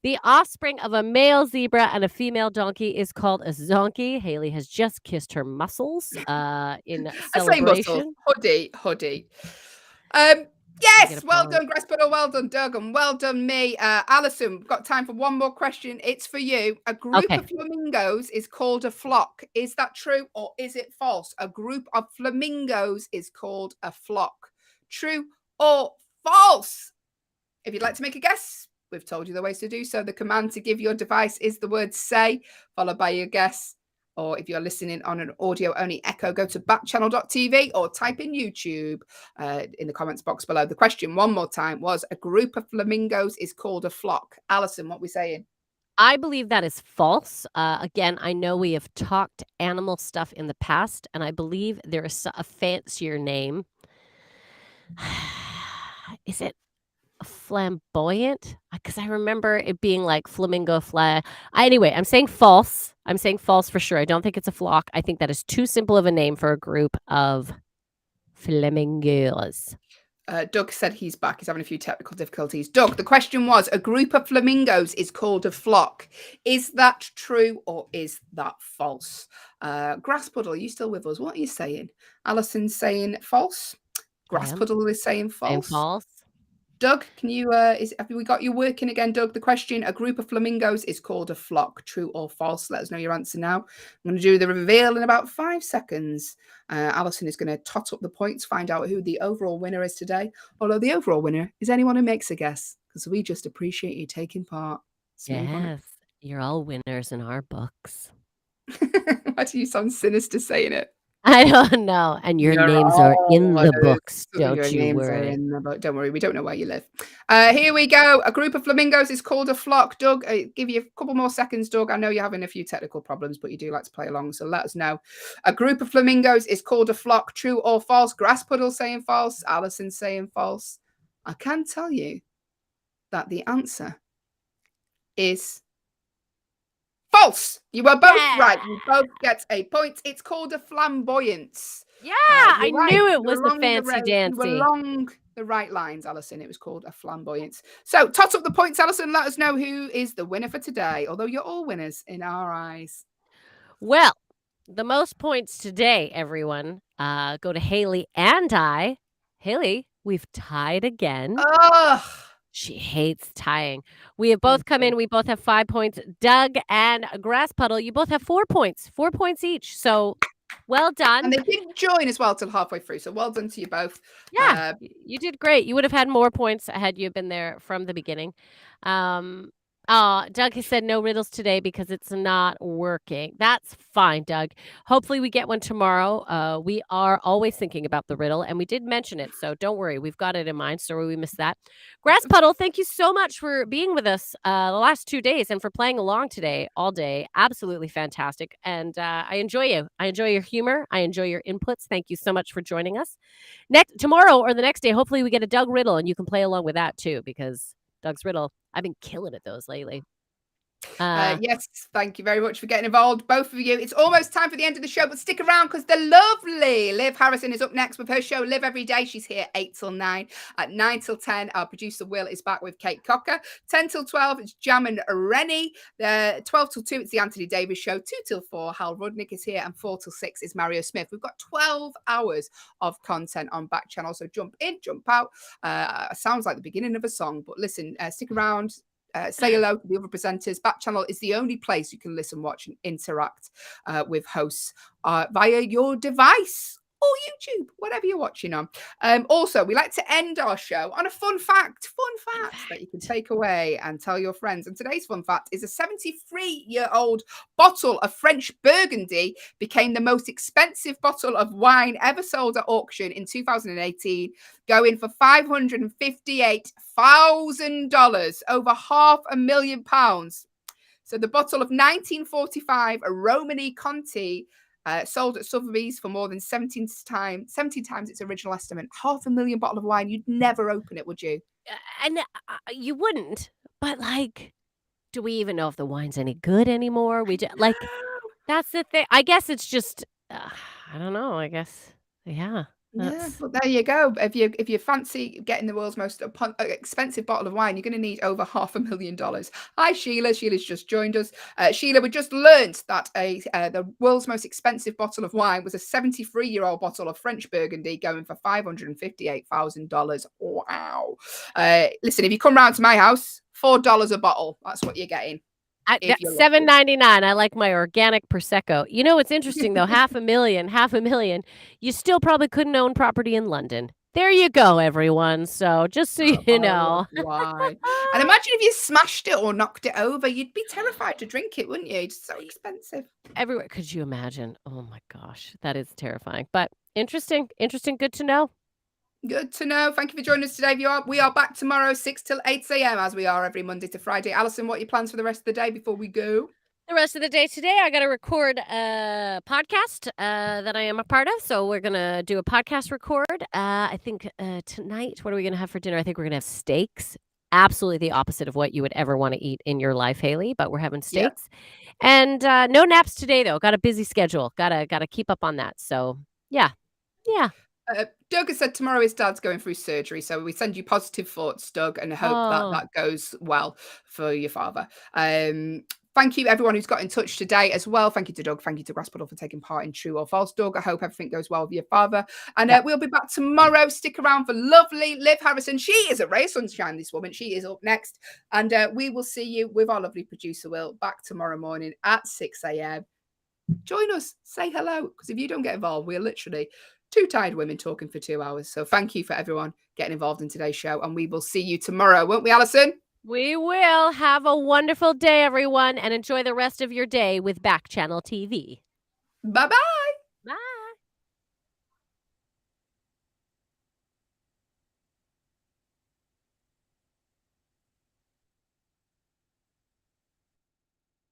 The offspring of a male zebra and a female donkey is called a zonkey. Hayley has just kissed her muscles in celebration. Hoodie. Yes, well done, Grass Puddle. Well done, Doug, and well done, me. Allyson, we've got time for one more question. It's for you. A group of flamingos is called a flock. Is that true or is it false? A group of flamingos is called a flock. True or false? If you'd like to make a guess, we've told you the ways to do so. The command to give your device is the word say, followed by your guess. Or if you're listening on an audio-only Echo, go to backchannel.tv or type in YouTube in the comments box below. The question, one more time, was a group of flamingos is called a flock. Allyson, what are we saying? I believe that is false. Again, I know we have talked animal stuff in the past, and I believe there is a fancier name. Is it flamboyant? Because I remember it being like flamingo flag. Anyway, I'm saying false. I'm saying false for sure. I don't think it's a flock. I think that is too simple of a name for a group of flamingos. Doug said he's back. He's having a few technical difficulties. Doug, the question was, a group of flamingos is called a flock. Is that true or is that false? Grass Puddle, are you still with us? What are you saying? Alyson's saying false. Grass Puddle is saying false. False. Doug, can you, have we got you working again, Doug? The question, a group of flamingos is called a flock. True or false? Let us know your answer now. I'm going to do the reveal in about 5 seconds. Allyson is going to tot up the points, find out who the overall winner is today. Although the overall winner is anyone who makes a guess, because we just appreciate you taking part. Yes, you're all winners in our books. Why do you sound sinister saying it? I don't know. And your names are in the books. Don't you worry. Don't worry. We don't know where you live. Here we go. A group of flamingos is called a flock. Doug, give you a couple more seconds, Doug. I know you're having a few technical problems, but you do like to play along. So let us know. A group of flamingos is called a flock. True or false? Grass Puddle saying false. Allyson saying false. I can tell you that the answer is false. You were both right. You both get a point. It's called a flamboyance. Yeah, I You're right. knew You it was were the along fancy You were dancy. along the right lines, Allyson. It was called a flamboyance. So, tot up the points, Allyson. Let us know who is the winner for today. Although you're all winners in our eyes. Well, the most points today, everyone, go to Hayley and I. Hayley, we've tied again. Ugh. She hates tying. We have both come in. We both have 5 points. Doug and Grass Puddle, you both have 4 points. 4 points each. So well done. And they didn't join as well till halfway through. So well done to you both. Yeah, you did great. You would have had more points had you been there from the beginning. Doug has said no riddles today because it's not working. That's fine, Doug. Hopefully we get one tomorrow. We are always thinking about the riddle, and we did mention it, so don't worry. We've got it in mind. Sorry we missed that. Grass Puddle, thank you so much for being with us the last 2 days and for playing along today all day. Absolutely fantastic. And I enjoy you. I enjoy your humor. I enjoy your inputs. Thank you so much for joining us. Tomorrow or the next day, hopefully we get a Doug riddle, and you can play along with that too, because Doug's riddle, I've been killing at those lately. Yes, thank you very much for getting involved, both of you. It's almost time for the end of the show, but stick around because the lovely Liv Harrison is up next with her show Live Every Day. She's here 8 till 9. At 9 till 10, our producer Will is back with Kate Cocker. 10 till 12, it's Jam and Rennie. 12 till 2, it's the Anthony Davis Show. 2 till 4, Hal Rudnick is here. And 4 till 6 is Mario Smith. We've got 12 hours of content on Backchannel, so jump in, jump out. Sounds like the beginning of a song, but listen, stick around. Say hello to the other presenters. Backchannel is the only place you can listen, watch, and interact with hosts via your device or YouTube, whatever you're watching on. Also, we like to end our show on a fun fact that you can take away and tell your friends. And today's fun fact is a 73-year-old bottle of French Burgundy became the most expensive bottle of wine ever sold at auction in 2018, going for $558,000, over £500,000. So the bottle of 1945 Romani Conti sold at Sotheby's for more than 17 times its original estimate. $500,000 bottle of wine. You'd never open it, would you? And you wouldn't. But like, do we even know if the wine's any good anymore? That's the thing. I guess it's just, I don't know. I guess, yeah. Yeah, well, there you go. If you fancy getting the world's most expensive bottle of wine, you're going to need over $500,000. Hi, Sheila. Sheila's just joined us. Sheila, we just learned that the world's most expensive bottle of wine was a 73-year-old bottle of French Burgundy going for $558,000. Wow. Listen, if you come round to my house, $4 a bottle. That's what you're getting. $7.99. I like my organic Prosecco. You know what's interesting though? $500,000. You still probably couldn't own property in London. There you go, everyone. So just so you know. Why? And imagine if you smashed it or knocked it over. You'd be terrified to drink it, wouldn't you? It's so expensive. Everywhere. Could you imagine? Oh my gosh, that is terrifying. But interesting. Good to know. Good to know. Thank you for joining us today. We are back tomorrow, 6 till 8 a.m. as we are every Monday to Friday. Allyson, what are your plans for the rest of the day before we go? The rest of the day today, I got to record a podcast that I am a part of. So we're going to do a podcast record. I think tonight, what are we going to have for dinner? I think we're going to have steaks. Absolutely the opposite of what you would ever want to eat in your life, Hayley, but we're having steaks. Yep. And no naps today, though. Got a busy schedule. Got to keep up on that. So, yeah. Doug has said tomorrow his dad's going through surgery, so we send you positive thoughts, Doug, and hope that goes well for your father. Thank you, everyone who's got in touch today as well. Thank you to Doug. Thank you to Grasspuddle for taking part in True or False. Doug, I hope everything goes well with your father. And we'll be back tomorrow. Stick around for lovely Liv Harrison. She is a ray of sunshine, this woman. She is up next. And we will see you with our lovely producer, Will, back tomorrow morning at 6 a.m. Join us. Say hello. Because if you don't get involved, we're literally two tired women talking for 2 hours. So thank you for everyone getting involved in today's show. And we will see you tomorrow, won't we, Allyson? We will. Have a wonderful day, everyone, and enjoy the rest of your day with Backchannel TV. Bye-bye.